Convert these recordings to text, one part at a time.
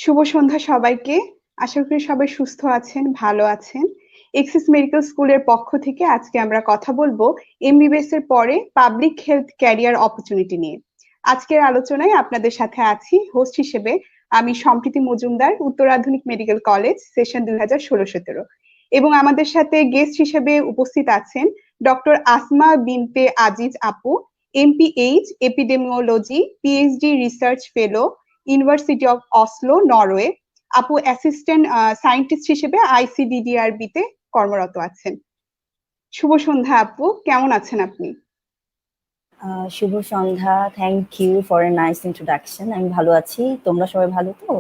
শুভ সন্ধ্যা সবাইকে। আশা করি সবাই সুস্থ আছেন, ভালো আছেন। এক্সিস মেডিকেল স্কুলের পক্ষ থেকে আজকে আমরা কথা বলবো এমবিবিএস এর পরে পাবলিক হেলথ ক্যারিয়ার অপরচুনিটি নিয়ে। আজকের আলোচনায় আপনাদের সাথে আছি হোস্ট হিসেবে আমি সম্প্রীতি মজুমদার, উত্তর আধুনিক মেডিকেল কলেজ, সেশন 2016-17। এবং আমাদের সাথে গেস্ট হিসেবে উপস্থিত আছেন ডক্টর আসমা বিনতে আজিজ আপু, MPH epidemiology, PhD research fellow, university of Oslo, Norway. আপু অ্যাসিস্ট্যান্ট সায়েন্টিস্ট হিসেবে আইসিডিডিআরবি তে কর্মরত আছেন। শুভ সন্ধ্যা আপু, কেমন আছেন আপনি? শুভ সন্ধ্যা। Thank you for a nice introduction. আমি ভালো আছি, তোমরা সবাই ভালো তো?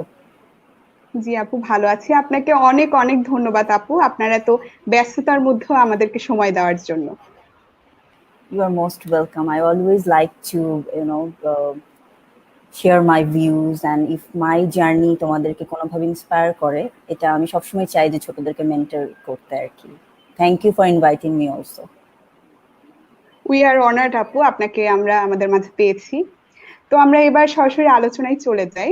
জি আপু, ভালো আছি। আপনাকে অনেক অনেক ধন্যবাদ আপু, আপনার এত ব্যস্ততার মধ্যেও আমাদেরকে সময় দেওয়ার জন্য। You are most welcome. I always like to, share my views and if my journey তোমাদেরকে কোনোভাবে ইন্সপায়ার করে, এটা আমি সবসময় চাই যে ছোটদেরকে মেন্টর করতে আর কি। Thank you for inviting me also. We are honoured আপু, আপনাকে আমরা আমাদের মাঝে পেয়েছি। তো আমরা এবার সরাসরি আলোচনায় চলে যাই।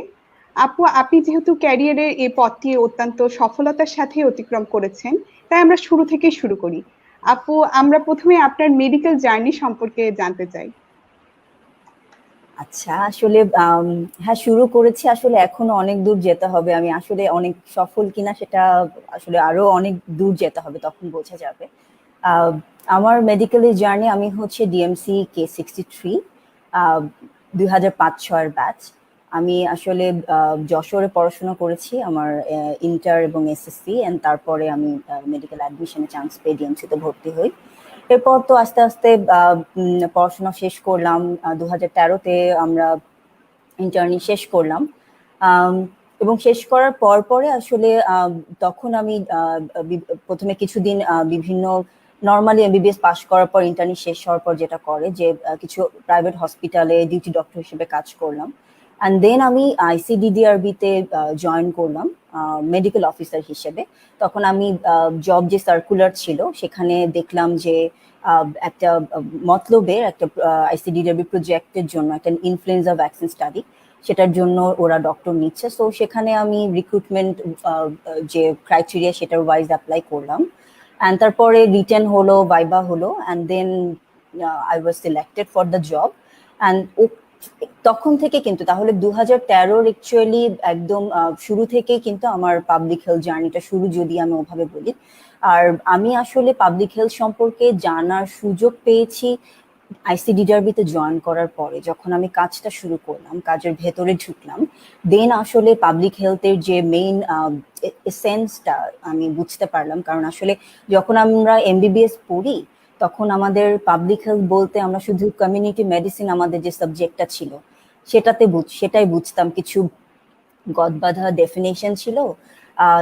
আপু, আপনি যেহেতু ক্যারিয়ারের এই পথটি অত্যন্ত সফলতার সাথে অতিক্রম করেছেন, তাই আমরা শুরু থেকেই শুরু করি। আপু, আমরা প্রথমে আপনার মেডিকেল জার্নি সম্পর্কে জানতে চাই। আচ্ছা, আসলে হ্যাঁ, শুরু করেছি। আসলে এখনো অনেক দূর যেতে হবে। আমি আসলে অনেক সফল কিনা সেটা আসলে আরো অনেক দূর যেতে হবে, তখন বোঝা যাবে। আমার মেডিকেলের জার্নি, আমি হচ্ছে ডিএমসি K63, 2005-06 ব্যাচ। আমি আসলে যশোরে পড়াশোনা করেছি, আমার ইন্টার এবং এসএসসি, এন্ড তারপরে আমি মেডিকেল অ্যাডমিশনে চান্স পেয়ে ডিএমসিতে ভর্তি হই। এরপর তো আস্তে আস্তে পড়াশোনা শেষ করলাম। 2013-তে আমরা ইন্টার্নি শেষ করলাম, এবং শেষ করার পরে আসলে তখন আমি প্রথমে কিছুদিন বিভিন্ন নর্মালি এমবিবিএস পাস করার পর ইন্টার্নি শেষ হওয়ার পর যেটা করে যে কিছু প্রাইভেট হসপিটালে ডিউটি ডক্টর হিসেবে কাজ করলাম। অ্যান্ড দেন আমি আইসিডিডিআরবিতে জয়েন করলাম মেডিকেল অফিসার হিসেবে। তখন আমি জব যে সার্কুলার ছিল সেখানে দেখলাম যে একটা মতলবের একটা আইসিডিডিআরবি প্রজেক্টের জন্য একটা ইনফ্লুয়েঞ্জা ভ্যাকসিন স্টাডি, সেটার জন্য ওরা ডক্টর নিচ্ছে। সো সেখানে আমি রিক্রুটমেন্ট যে ক্রাইটেরিয়া সেটার ওয়াইজ অ্যাপ্লাই করলাম, অ্যান্ড তারপরে রিটেন হলো, ভাইবা হলো, and then I was selected for the job. And তখন থেকে কিন্তু, তাহলে 2013-র অ্যাকচুয়ালি একদম শুরু থেকেই কিন্তু আমার পাবলিক হেলথ জার্নিটা শুরু, যদি আমি ওভাবে বলি। আর আমি আসলে পাবলিক হেলথ সম্পর্কে জানার সুযোগ পেয়েছি আইসিডিডিআরবিতে জয়েন করার পরে। যখন আমি কাজটা শুরু করলাম, কাজের ভেতরে ঢুকলাম, দেন আসলে পাবলিক হেলথের যে মেইন এসেন্সটা আমি বুঝতে পারলাম। কারণ আসলে যখন আমরা এমবিবিএস পড়ি তখন আমাদের পাবলিক হেলথ বলতে আমরা শুধু কমিউনিটি মেডিসিন, আমাদের যে সাবজেক্টটা ছিল সেটাই বুঝতাম। কিছু গদবাঁধা ডেফিনেশন ছিল,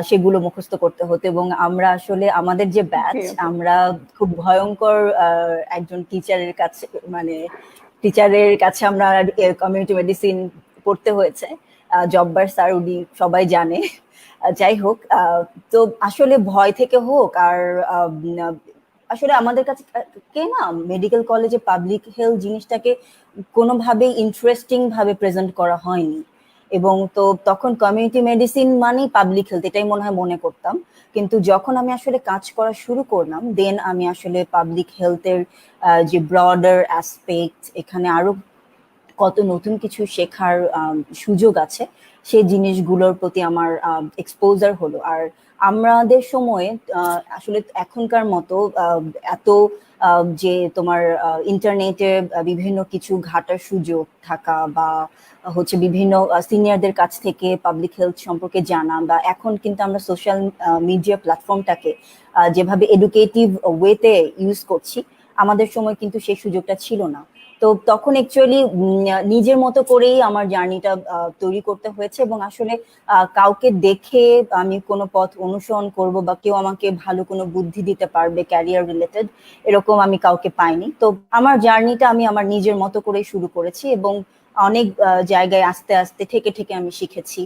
সেগুলো মুখস্থ করতে হতো। এবং আমরা আসলে আমাদের যে ব্যাচ, আমরা খুব ভয়ঙ্কর একজন টিচারের কাছে, মানে টিচারের কাছে আমরা কমিউনিটি মেডিসিন পড়তে হয়েছে। জব্বার স্যার, উনি সবাই জানে। যাই হোক, তো আসলে ভয় থেকে হোক আর আসলে আমাদের কাছে কে না মেডিকেল কলেজে পাবলিক হেলথ জিনিসটাকে কোনোভাবে ইন্টারেস্টিং ভাবে প্রেজেন্ট করা হয়নি। এবং তো তখন কমিউনিটি মেডিসিন মানেই পাবলিক হেলথ, এটাই মনে হয় মনে করতাম। কিন্তু যখন আমি আসলে কাজ করা শুরু করলাম, দেন আমি আসলে পাবলিক হেলথের যে ব্রডার অ্যাসপেক্ট, এখানে আরো কত নতুন কিছু শেখার সুযোগ আছে, সেই জিনিসগুলোর প্রতি আমার এক্সপোজার হলো। আর আমাদের সময়ে আসলে এখনকার মতো এত যে তোমার ইন্টারনেটে বিভিন্ন কিছু ঘাটার সুযোগ থাকা, বা হচ্ছে বিভিন্ন সিনিয়রদের কাছ থেকে পাবলিক হেলথ সম্পর্কে জানা, বা এখন কিন্তু আমরা সোশ্যাল মিডিয়া প্ল্যাটফর্মটাকে যেভাবে এডুকেটিভ ওয়েতে ইউজ করছি, আমাদের সময় কিন্তু সেই সুযোগটা ছিল না। তো তখন অ্যাকচুয়ালি নিজের মতো করেই আমার জার্নিটা তৈরি করতে হয়েছে। এবং আসলে কাউকে দেখে আমি কোনো পথ অনুসরণ করব বা কেউ আমাকে ভালো কোনো বুদ্ধি দিতে পারবে ক্যারিয়ার রিলেটেড, এরকম আমি কাউকে পাইনি। তো আমার জার্নিটা আমি আমার নিজের মতো করেই শুরু করেছি, এবং অনেক জায়গায় আস্তে আস্তে ঠেকে ঠেকে আমি শিখেছি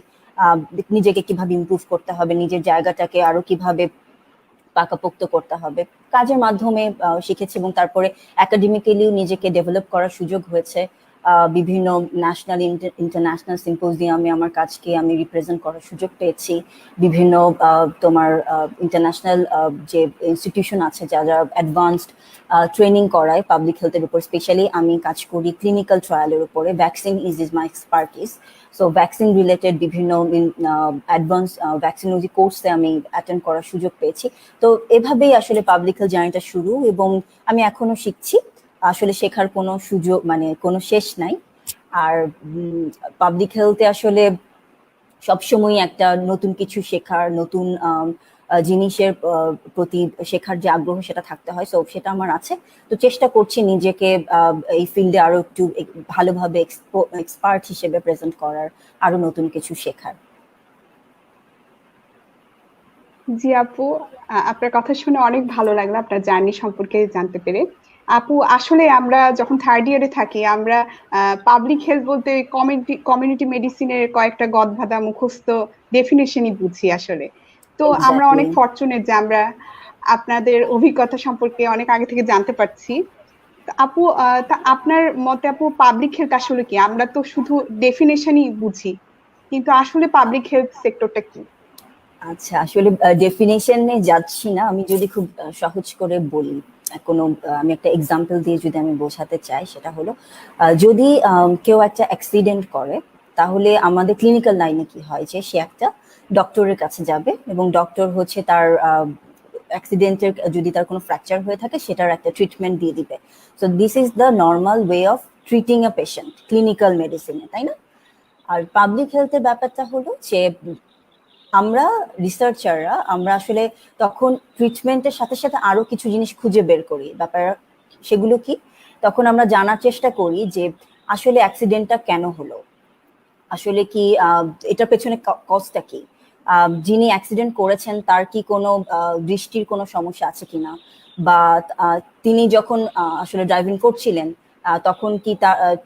নিজেকে কিভাবে ইমপ্রুভ করতে হবে, নিজের জায়গাটাকে আরো কিভাবে পাকাপোক্ত করতে হবে, কাজের মাধ্যমে শিখেছি। এবং তারপরে একাডেমিক্যালিও নিজেকে ডেভেলপ করার সুযোগ হয়েছে। বিভিন্ন ন্যাশনাল ইন্টারন্যাশনাল সিম্পোজিয়ামে আমার কাজকে আমি রিপ্রেজেন্ট করার সুযোগ পেয়েছি। বিভিন্ন তোমার ইন্টারন্যাশনাল যে ইনস্টিটিউশন আছে যারা অ্যাডভান্সড ট্রেনিং করায় পাবলিক হেলথের উপর, স্পেশালি আমি কাজ করি ক্লিনিক্যাল ট্রায়ালের উপরে। Vaccine is my expertise. So vaccine related বিভিন্ন অ্যাডভান্স ভ্যাকসিনোলজি কোর্সে আমি অ্যাটেন্ড করার সুযোগ পেয়েছি। তো এভাবেই আসলে পাবলিক হেলথ জার্নিটা শুরু, এবং আমি এখনো শিখছি। আসলে শেখার কোনো সুযোগ মানে কোনো শেষ নাই। আর পাবলিক হেলথে আসলে সবসময় একটা নতুন কিছু শেখার, নতুন জিনিসের প্রতি শেখার যে আগ্রহ সেটা থাকতে হয়। সো সেটা আমার আছে। তো চেষ্টা করছি নিজেকে এই ফিল্ডে আরো একটু ভালোভাবে এক্সপার্ট হিসেবে প্রেজেন্ট করার, আরো নতুন কিছু শেখার। জি আপু, আপনার কথা শুনে অনেক ভালো লাগলো, আপনার জার্নি সম্পর্কে জানতে পেরে। আপু, আসলে আমরা যখন থার্ড ইয়ারে থাকি, আমরা পাবলিক হেলথ বলতে কমিউনিটি মেডিসিনের কয়েকটা গদবাঁধা মুখস্থ ডেফিনেশনই বুঝি আসলে। তো আমরা অনেক এক্স্যাক্টলি। ফরচুনেট যে আমরা আপনাদের অভিজ্ঞতা সম্পর্কে অনেক আগে থেকে জানতে পারছি। তা আপু, তা আপনার মতে আপু পাবলিক হেলথ আসলে কি? আমরা তো শুধু ডেফিনেশনই বুঝি, কিন্তু আসলে পাবলিক হেলথ সেক্টরটা কি? আচ্ছা, আসলে ডেফিনেশনে যাচ্ছি না, আমি যদি খুব সহজ করে বলি, কোনো আমি একটা এক্সাম্পল দিয়ে যদি আমি বোঝাতে চাই, সেটা হলো যদি কেউ একটা অ্যাক্সিডেন্ট করে, তাহলে আমাদের ক্লিনিক্যাল লাইনে কি হয় যে সে একটা ডক্টরের কাছে যাবে, এবং ডক্টর হচ্ছে তার অ্যাক্সিডেন্টের যদি তার কোনো ফ্র্যাকচার হয়ে থাকে সেটার একটা ট্রিটমেন্ট দিয়ে দিবে। So this is the normal way of treating a patient clinical মেডিসিনে, তাই না? আর পাবলিক হেলথের ব্যাপারটা হলো যে আমরা রিসার্চাররা আমরা আসলে তখন ট্রিটমেন্টের সাথে সাথে আরো কিছু জিনিস খুঁজে বের করি। ব্যাপার সেগুলো কি? তখন আমরা জানার চেষ্টা করি যে আসলে অ্যাক্সিডেন্টটা কেন হলো, আসলে কি এটার পেছনে কজটা কি, যিনি অ্যাক্সিডেন্ট করেছেন তার কি কোনো দৃষ্টির কোনো সমস্যা আছে কিনা, বা তিনি যখন আসলে ড্রাইভিং করছিলেন তখন কি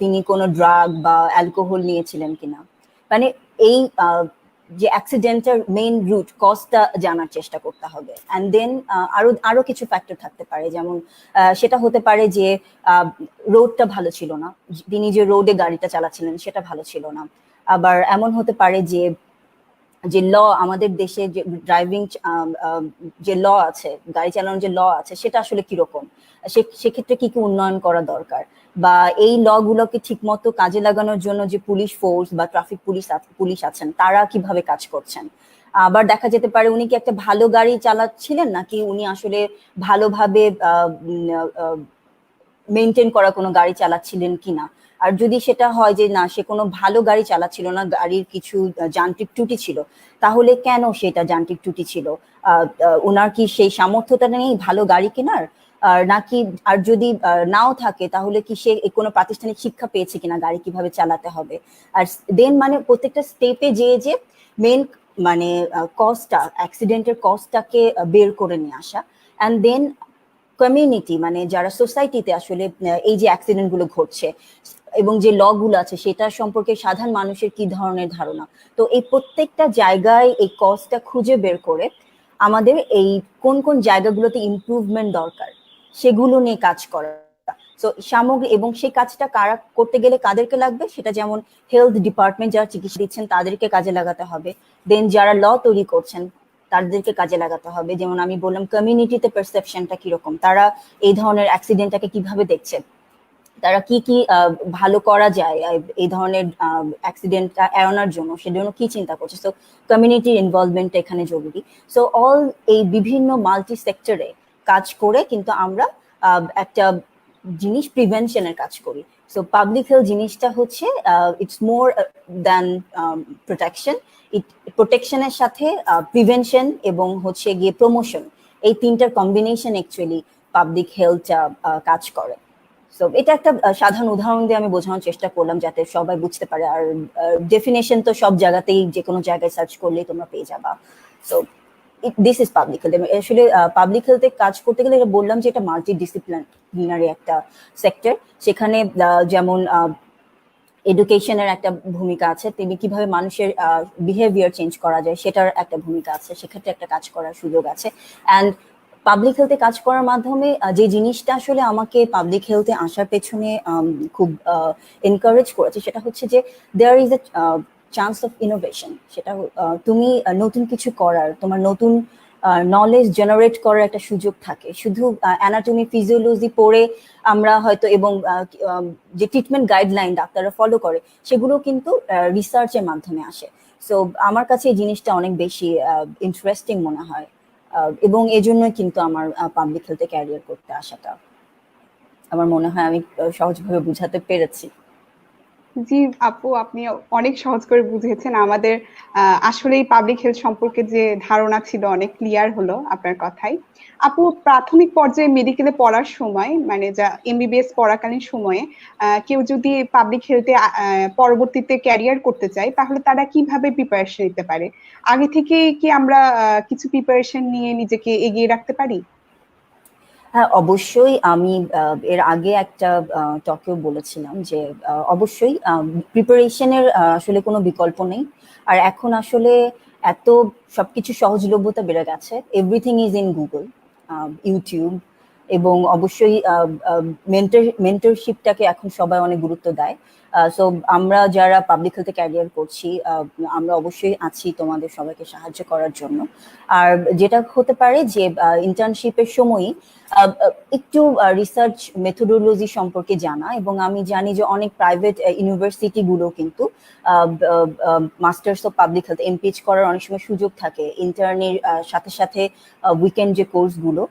তিনি কোনো ড্রাগ বা অ্যালকোহল নিয়েছিলেন কিনা। মানে এই যে অ্যাক্সিডেন্টের মেইন রুট কজটা জানার চেষ্টা করতে হবে। অ্যান্ড দেন আরো আরো কিছু ফ্যাক্টর থাকতে পারে, যেমন সেটা হতে পারে যে রোডটা ভালো ছিল না, তিনি যে রোডে গাড়িটা চালাচ্ছিলেন সেটা ভালো ছিল না। আবার এমন হতে পারে যে যে ল আমাদের দেশে যে ড্রাইভিং যে ল আছে, গাড়ি চালানোর যে ল আছে সেটা আসলে কিরকম, সেক্ষেত্রে কি কি উন্নয়ন করা দরকার, বা এই ল গুলোকে ঠিক মতো কাজে লাগানোর জন্য যে পুলিশ ফোর্স বা ট্রাফিক পুলিশ আছেন তারা কিভাবে কাজ করছেন। আবার দেখা যেতে পারে উনি কি একটা ভালো গাড়ি চালাচ্ছিলেন, নাকি উনি আসলে ভালোভাবে মেনটেন করা কোনো গাড়ি চালাচ্ছিলেন কিনা। আর যদি সেটা হয় যে না, সে কোনো ভালো গাড়ি চালাচ্ছিল না, গাড়ির কিছু যান্ত্রিক ত্রুটি ছিল, তাহলে কেন সেটা যান্ত্রিক ত্রুটি ছিল, ওনার কি সেই সামর্থ্যটা নেই ভালো গাড়ি কেনার, আর নাকি, আর যদি নাও থাকে তাহলে কি সে কোনো প্রাতিষ্ঠানিক শিক্ষা পেয়েছে কিনা গাড়ি কিভাবে চালাতে হবে। আর দেন মানে প্রত্যেকটা স্টেপে যে মেন মানে কজটা, অ্যাক্সিডেন্টের কজটাকে বের করে নিয়ে আসা। অ্যান্ড দেন কমিউনিটি মানে যারা সোসাইটিতে আসলে এই যে অ্যাক্সিডেন্ট গুলো ঘটছে এবং যে ল গুলো আছে সেটা সম্পর্কে সাধারণ মানুষের কি ধরনের ধারণা। তো এই প্রত্যেকটা জায়গায় এই কজটা খুঁজে বের করে আমাদের এই কোন কোন জায়গাগুলোতে ইমপ্রুভমেন্ট দরকার সেগুলো নিয়ে কাজ করা। তো সামগ্রিক, এবং সেই কাজটা কারা করতে গেলে কাদেরকে লাগবে, সেটা যেমন হেলথ ডিপার্টমেন্ট যারা চিকিৎসা দিচ্ছেন তাদেরকে কাজে লাগাতে হবে, দেন যারা ল তৈরি করছেন তাদেরকে কাজে লাগাতে হবে। যেমন আমি বললাম কমিউনিটিতে পারসেপশনটা কিরকম, তারা এই ধরনের অ্যাক্সিডেন্টটাকে কিভাবে দেখছে, তারা কি কি ভালো করা যায় এই ধরনের অ্যাক্সিডেন্টটা এড়ানোর জন্য, সেজন্য কি চিন্তা করছে। সো কমিউনিটির ইনভলভমেন্ট এখানে জরুরি। সো অল এই বিভিন্ন মাল্টি সেক্টরে কাজ করে কিন্তু আমরা একটা জিনিস প্রিভেনশনের কাজ করি। সো পাবলিক হেলথ জিনিসটা হচ্ছে ইটস মোর দ্যান প্রোটেকশন। প্রোটেকশনের সাথে প্রিভেনশন এবং হচ্ছে গিয়ে প্রমোশন, এই তিনটার কম্বিনেশন অ্যাকচুয়ালি পাবলিক হেলথ কাজ করে। সো এটা একটা সাধারণ উদাহরণ দিয়ে আমি বোঝানোর চেষ্টা করলাম যাতে সবাই বুঝতে পারে। আর ডেফিনেশন তো সব জায়গাতেই যে কোনো জায়গায় সার্চ করলেই তোমরা পেয়ে যাবা। So this is public health. আসলে পাবলিক হেলথে কাজ করতে গেলে বললাম যে এটা মাল্টি ডিসিপ্লিনারি একটা সেক্টর। সেখানে যেমন এডুকেশনের একটা ভূমিকা আছে, তিনি কিভাবে মানুষের বিহেভিয়ার চেঞ্জ করা যায় সেটার একটা ভূমিকা আছে, সেক্ষেত্রে একটা কাজ করার সুযোগ আছে। অ্যান্ড পাবলিক হেলথে কাজ করার মাধ্যমে যে জিনিসটা আসলে আমাকে পাবলিক হেলথে আসার পেছনে খুব এনকারেজ করেছে সেটা হচ্ছে যে there is a chance of innovation. সেটা তুমি নতুন কিছু করার, তোমার নতুন নলেজ জেনারেট করার একটা সুযোগ থাকে। শুধু অ্যানাটমি ফিজিওলজি পড়ে আমরা হয়তো, এবং যে ট্রিটমেন্ট গাইডলাইন ডাক্তাররা ফলো করে সেগুলো কিন্তু রিসার্চের মাধ্যমে আসে। সো আমার কাছে এই জিনিসটা অনেক বেশি ইন্টারেস্টিং মনে হয়, এবং এই জন্য কিন্তু আমার পাবলিক হেলথে ক্যারিয়ার করতে আসাটা। আমার মনে হয় আমি সহজভাবে বুঝাতে পেরেছি। জি আপু, আপনি অনেক সহজ করে বুঝিয়েছেন আমাদের। আসলেই পাবলিক হেলথ সম্পর্কে যে ধারণা ছিল অনেক ক্লিয়ার হলো আপনার কথাই। আপু, প্রাথমিক পর্যায়ে মেডিকেলে পড়ার সময়, মানে যা এমবিবিএস পড়াকালীন সময়ে কেউ যদি পাবলিক হেলথে পরবর্তীতে ক্যারিয়ার করতে চায়, তাহলে তারা কিভাবে প্রিপারেশন নিতে পারে? আগে থেকে কি আমরা কিছু প্রিপারেশন নিয়ে নিজেকে এগিয়ে রাখতে পারি? হ্যাঁ, অবশ্যই। আমি এর আগে একটা টকেও বলেছিলাম যে অবশ্যই প্রিপারেশনের আসলে কোনো বিকল্প নেই। আর এখন আসলে এত সবকিছু সহজলভ্যতা বেড়ে গেছে, everything is in Google, YouTube, এবং অবশ্যই মেন্টরশিপটাকে এখন সবাই অনেক গুরুত্ব দেয়। সো আমরা যারা পাবলিক হেলথে ক্যারিয়ার করছি, আমরা অবশ্যই আছি তোমাদের সবাইকে সাহায্য করার জন্য। আর যেটা হতে পারে যে ইন্টার্নশিপের সময়ই একটু রিসার্চ মেথোডোলজি সম্পর্কে জানা, এবং আমি জানি যে অনেক প্রাইভেট ইউনিভার্সিটি গুলো কিন্তু masters of public health MPH করার অনেক সময় সুযোগ থাকে। ইন্টার্নের সাথে সাথে উইকেন্ড যে কোর্সগুলো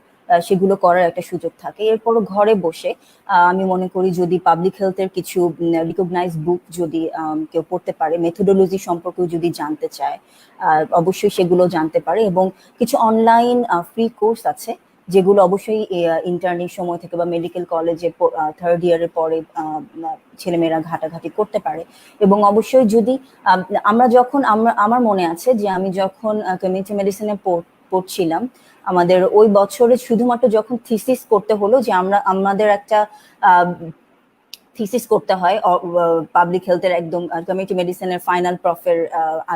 সেগুলো করার একটা সুযোগ থাকে। এরপরও ঘরে বসে আমি মনে করি যদি পাবলিক হেলথের কিছু রিকগনাইজ বুক যদি কেউ পড়তে পারে, মেথোডোলজি সম্পর্কেও যদি জানতে চায়, অবশ্যই সেগুলো জানতে পারে। এবং কিছু অনলাইন ফ্রি কোর্স আছে যেগুলো অবশ্যই ইন্টার্নের সময় থেকে বা মেডিকেল কলেজে থার্ড ইয়ারের পরে ছেলেমেয়েরা ঘাটাঘাটি করতে পারে। এবং অবশ্যই যদি আমার মনে আছে যে আমি যখন কমিউনিটি মেডিসিনে পড়ছিলাম, আমাদের ওই বছরে শুধুমাত্র যখন থিসিস করতে হলো, যে আমাদের একটা থিসিস করতে হয় পাবলিক হেলথের একদম কমিউনিটি মেডিসিনের ফাইনাল প্রফের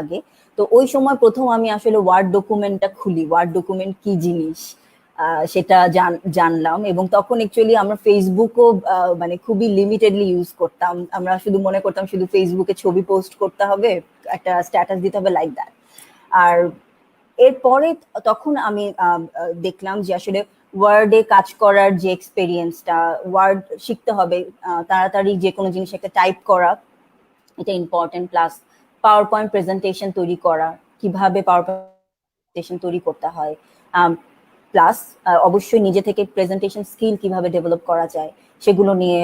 আগে। তো ওই সময় প্রথম আমি আসলে ওয়ার্ড ডকুমেন্টটা খুলি, ওয়ার্ড ডকুমেন্ট কি জিনিস সেটা জানলাম। এবং তখন অ্যাকচুয়ালি আমরা ফেসবুকও মানে খুবই লিমিটেডলি ইউজ করতাম। আমরা শুধু মনে করতাম শুধু ফেসবুকে ছবি পোস্ট করতে হবে, একটা স্ট্যাটাস দিতে হবে, লাইক দ্যাট। আর এরপরে তখন আমি দেখলাম যে আসলে ওয়ার্ডে কাজ করার যে এক্সপেরিয়েন্সটা, ওয়ার্ড শিখতে হবে, তাড়াতাড়ি যে কোনো জিনিস একটা টাইপ করা, এটা important. Plus power point presentation তৈরি করা, কিভাবে পাওয়ার প্রেজেন্টেশন তৈরি করতে হয়, প্লাস অবশ্যই নিজে থেকে প্রেজেন্টেশন স্কিল কিভাবে ডেভেলপ করা যায় সেগুলো নিয়ে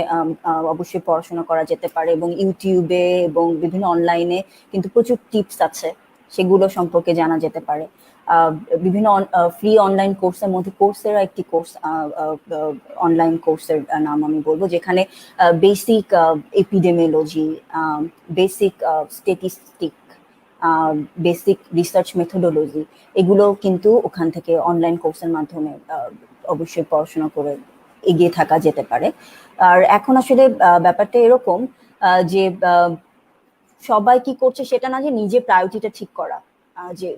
অবশ্যই পড়াশোনা করা যেতে পারে। এবং ইউটিউবে এবং বিভিন্ন অনলাইনে কিন্তু প্রচুর টিপস আছে, সেগুলো সম্পর্কে জানা যেতে পারে। বিভিন্ন ফ্রি অনলাইন কোর্সের মধ্যে কোর্সেরা একটি কোর্স, অনলাইন কোর্সের নাম আমি বলবো, যেখানে basic epidemiology, basic statistic, basic research methodology, এগুলো কিন্তু ওখান থেকে অনলাইন কোর্সের মাধ্যমে অবশ্যই পড়াশোনা করে এগিয়ে থাকা যেতে পারে। আর এখন আসলে ব্যাপারটা এরকম যে সবাই কি করছে সেটা না, যে নিজে প্রায়োরিটিটা ঠিক করা, যে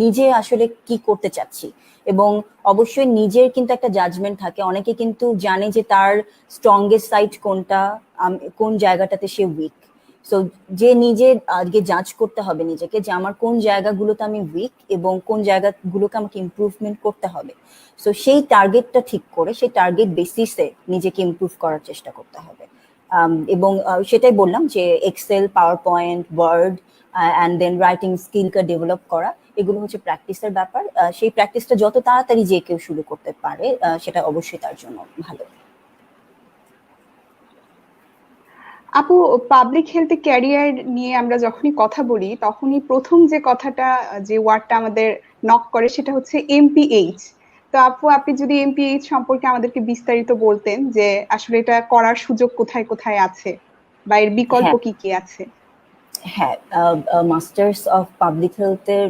নিজে আসলে কি করতে চাচ্ছি। এবং অবশ্যই নিজের কিন্তু একটা জাজমেন্ট থাকে। অনেকে কিন্তু জানে যে তার স্ট্রংগেস্ট সাইড কোনটা, কোন জায়গাটাতে সে উইক। সো যে নিজে আজকে জাজ করতে হবে নিজেকে যে আমার কোন জায়গাগুলোতে আমি উইক এবং কোন জায়গাগুলোকে আমাকে ইমপ্রুভমেন্ট করতে হবে। সো সেই টার্গেটটা ঠিক করে সেই টার্গেট বেসিসে নিজেকে ইমপ্রুভ করার চেষ্টা করতে হবে। এবং সেটাই বললাম যে Excel, PowerPoint, Word and then writing স্কিলটা ডেভেলপ করা, এগুলো হচ্ছে প্র্যাকটিসের ব্যাপার। সেই প্র্যাকটিসটা যত তাড়াতাড়ি যে কেউ শুরু করতে পারে সেটা অবশ্যই তার জন্য ভালো। আপু, পাবলিক হেলথে ক্যারিয়ার নিয়ে আমরা যখনই কথা বলি তখনই প্রথম যে কথাটা, যে ওয়ার্ডটা আমাদের নক করে সেটা হচ্ছে এমপিএইচ। তো আপু, আপনি যদি এমপিএইচ সম্পর্কে আমাদেরকে বিস্তারিত বলতেন যে আসলে এটা করার সুযোগ কোথায় কোথায় আছে বা এর বিকল্প হ্যাঁ, কি কি আছে? হ্যাঁ, মাস্টার্স অফ পাবলিক হেলথের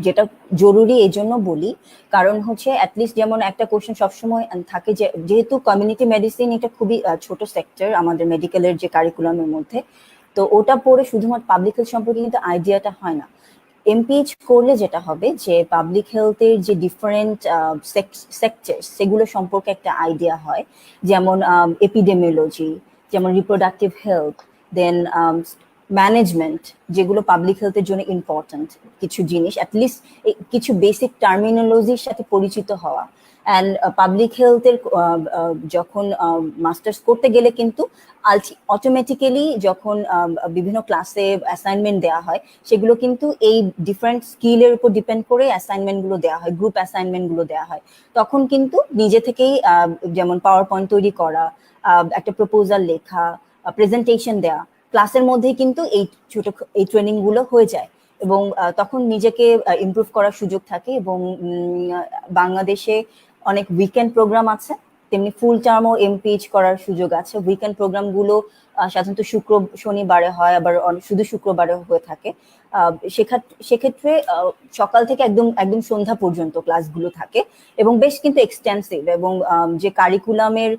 যেটা জরুরি এই জন্য বলি, কারণ হচ্ছে অ্যাটলিস্ট যেমন একটা কোশ্চেন সবসময় থাকে যে যেহেতু কমিউনিটি মেডিসিন এটা খুবই ছোট সেক্টর আমাদের মেডিকেলের যে কারিকুলামের মধ্যে, তো ওটা পড়ে শুধুমাত্র পাবলিক হেলথ সম্পর্কে কিন্তু আইডিয়াটা হয় না। এমপিএইচ করলে যেটা হবে যে পাবলিক হেলথের যে ডিফারেন্ট সেক্টর সেগুলো সম্পর্কে একটা আইডিয়া হয়, যেমন এপিডেমিওলজি, যেমন রিপ্রোডাক্টিভ হেলথ, দেন ম্যানেজমেন্ট, যেগুলো পাবলিক হেলথের জন্য ইম্পর্ট্যান্ট কিছু জিনিস, অ্যাটলিস্ট কিছু বেসিক টার্মিনোলজির সাথে পরিচিত হওয়া। অ্যান্ড পাবলিক হেলথের যখন মাস্টার্স করতে গেলে কিন্তু অটোমেটিক্যালি যখন বিভিন্ন ক্লাসে অ্যাসাইনমেন্ট দেওয়া হয়, সেগুলো কিন্তু এই ডিফারেন্ট স্কিলের উপর ডিপেন্ড করে অ্যাসাইনমেন্টগুলো দেওয়া হয়, গ্রুপ অ্যাসাইনমেন্টগুলো দেওয়া হয়। তখন কিন্তু নিজে থেকেই যেমন পাওয়ার পয়েন্ট তৈরি করা, একটা প্রপোজাল লেখা, প্রেজেন্টেশন দেওয়া, ক্লাসের মধ্যেই কিন্তু এই ট্রেনিংগুলো হয়ে যায়। এবং তখন নিজেকে ইমপ্রুভ করার সুযোগ থাকে। এবং বাংলাদেশে অনেক উইকেন্ড প্রোগ্রাম আছে, তেমনি ফুল টার্মও এমপিএইচ করার সুযোগ আছে। উইকেন্ড প্রোগ্রামগুলো সাধারণত শনিবারে হয়, আবার শুধু শুক্রবারে হয়ে থাকে। সেক্ষেত্রে সকাল থেকে একদম একদম সন্ধ্যা পর্যন্ত ক্লাসগুলো থাকে এবং বেশ কিন্তু এক্সটেন্সিভ। এবং যে কারিকুলামের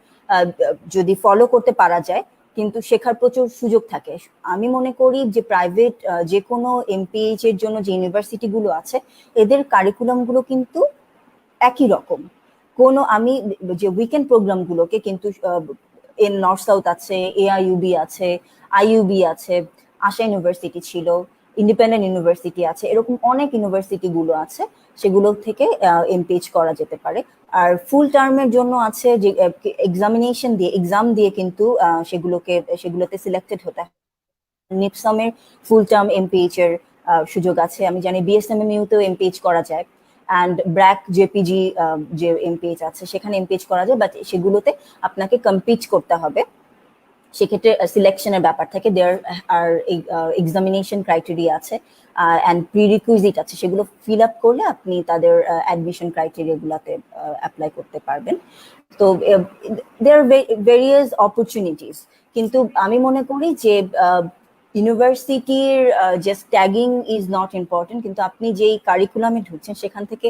যদি ফলো করতে পারা যায়, কিন্তু শেখার প্রচুর সুযোগ থাকে। আমি মনে করি যে প্রাইভেট যে কোনো এমপিএইচ এর জন্য যে ইউনিভার্সিটিগুলো আছে, এদের কারিকুলামগুলো কিন্তু একই রকম। আমি যে উইকেন্ড প্রোগ্রামগুলোকে কিন্তু নর্থ সাউথ আছে, এআইইউবি আছে, আইইউবি আছে, আশা ইউনিভার্সিটি ছিল, ইন্ডিপেন্ডেন্ট ইউনিভার্সিটি আছে, এরকম অনেক ইউনিভার্সিটি গুলো আছে, সেগুলো থেকে এমপিএইচ করা যেতে পারে। আর ফুল টার্মের জন্য আছে যে এক্সাম দিয়ে কিন্তু সেগুলোতে সিলেক্টেড হতে হয়। নিপসামের ফুল টার্ম এমপিএইচ এর সুযোগ আছে। আমি জানি বিএসএমএমইউ তেও এমপিএইচ করা যায়, অ্যান্ড ব্র্যাক জেপিজি যে এমপিএইচ আছে সেখানে এমপিএইচ করা যায়, বাট সেগুলোতে আপনাকে কম্পিট করতে হবে। সেক্ষেত্রে সিলেকশনের ব্যাপার থাকে, দেয়ার আর এক্সামিনেশন ক্রাইটেরিয়া আছে অ্যান্ড প্রিরিকুইজিট আছে, সেগুলো ফিল আপ করলে আপনি তাদের অ্যাডমিশন ক্রাইটেরিয়াগুলোতে অ্যাপ্লাই করতে পারবেন। তো দেয়ার ভেরিয়াস অপরচুনিটিস। কিন্তু আমি মনে করি যে ইউনিভার্সিটির just tagging is not important, কিন্তু আপনি যেই কারিকুলামে ঢুকছেন সেখান থেকে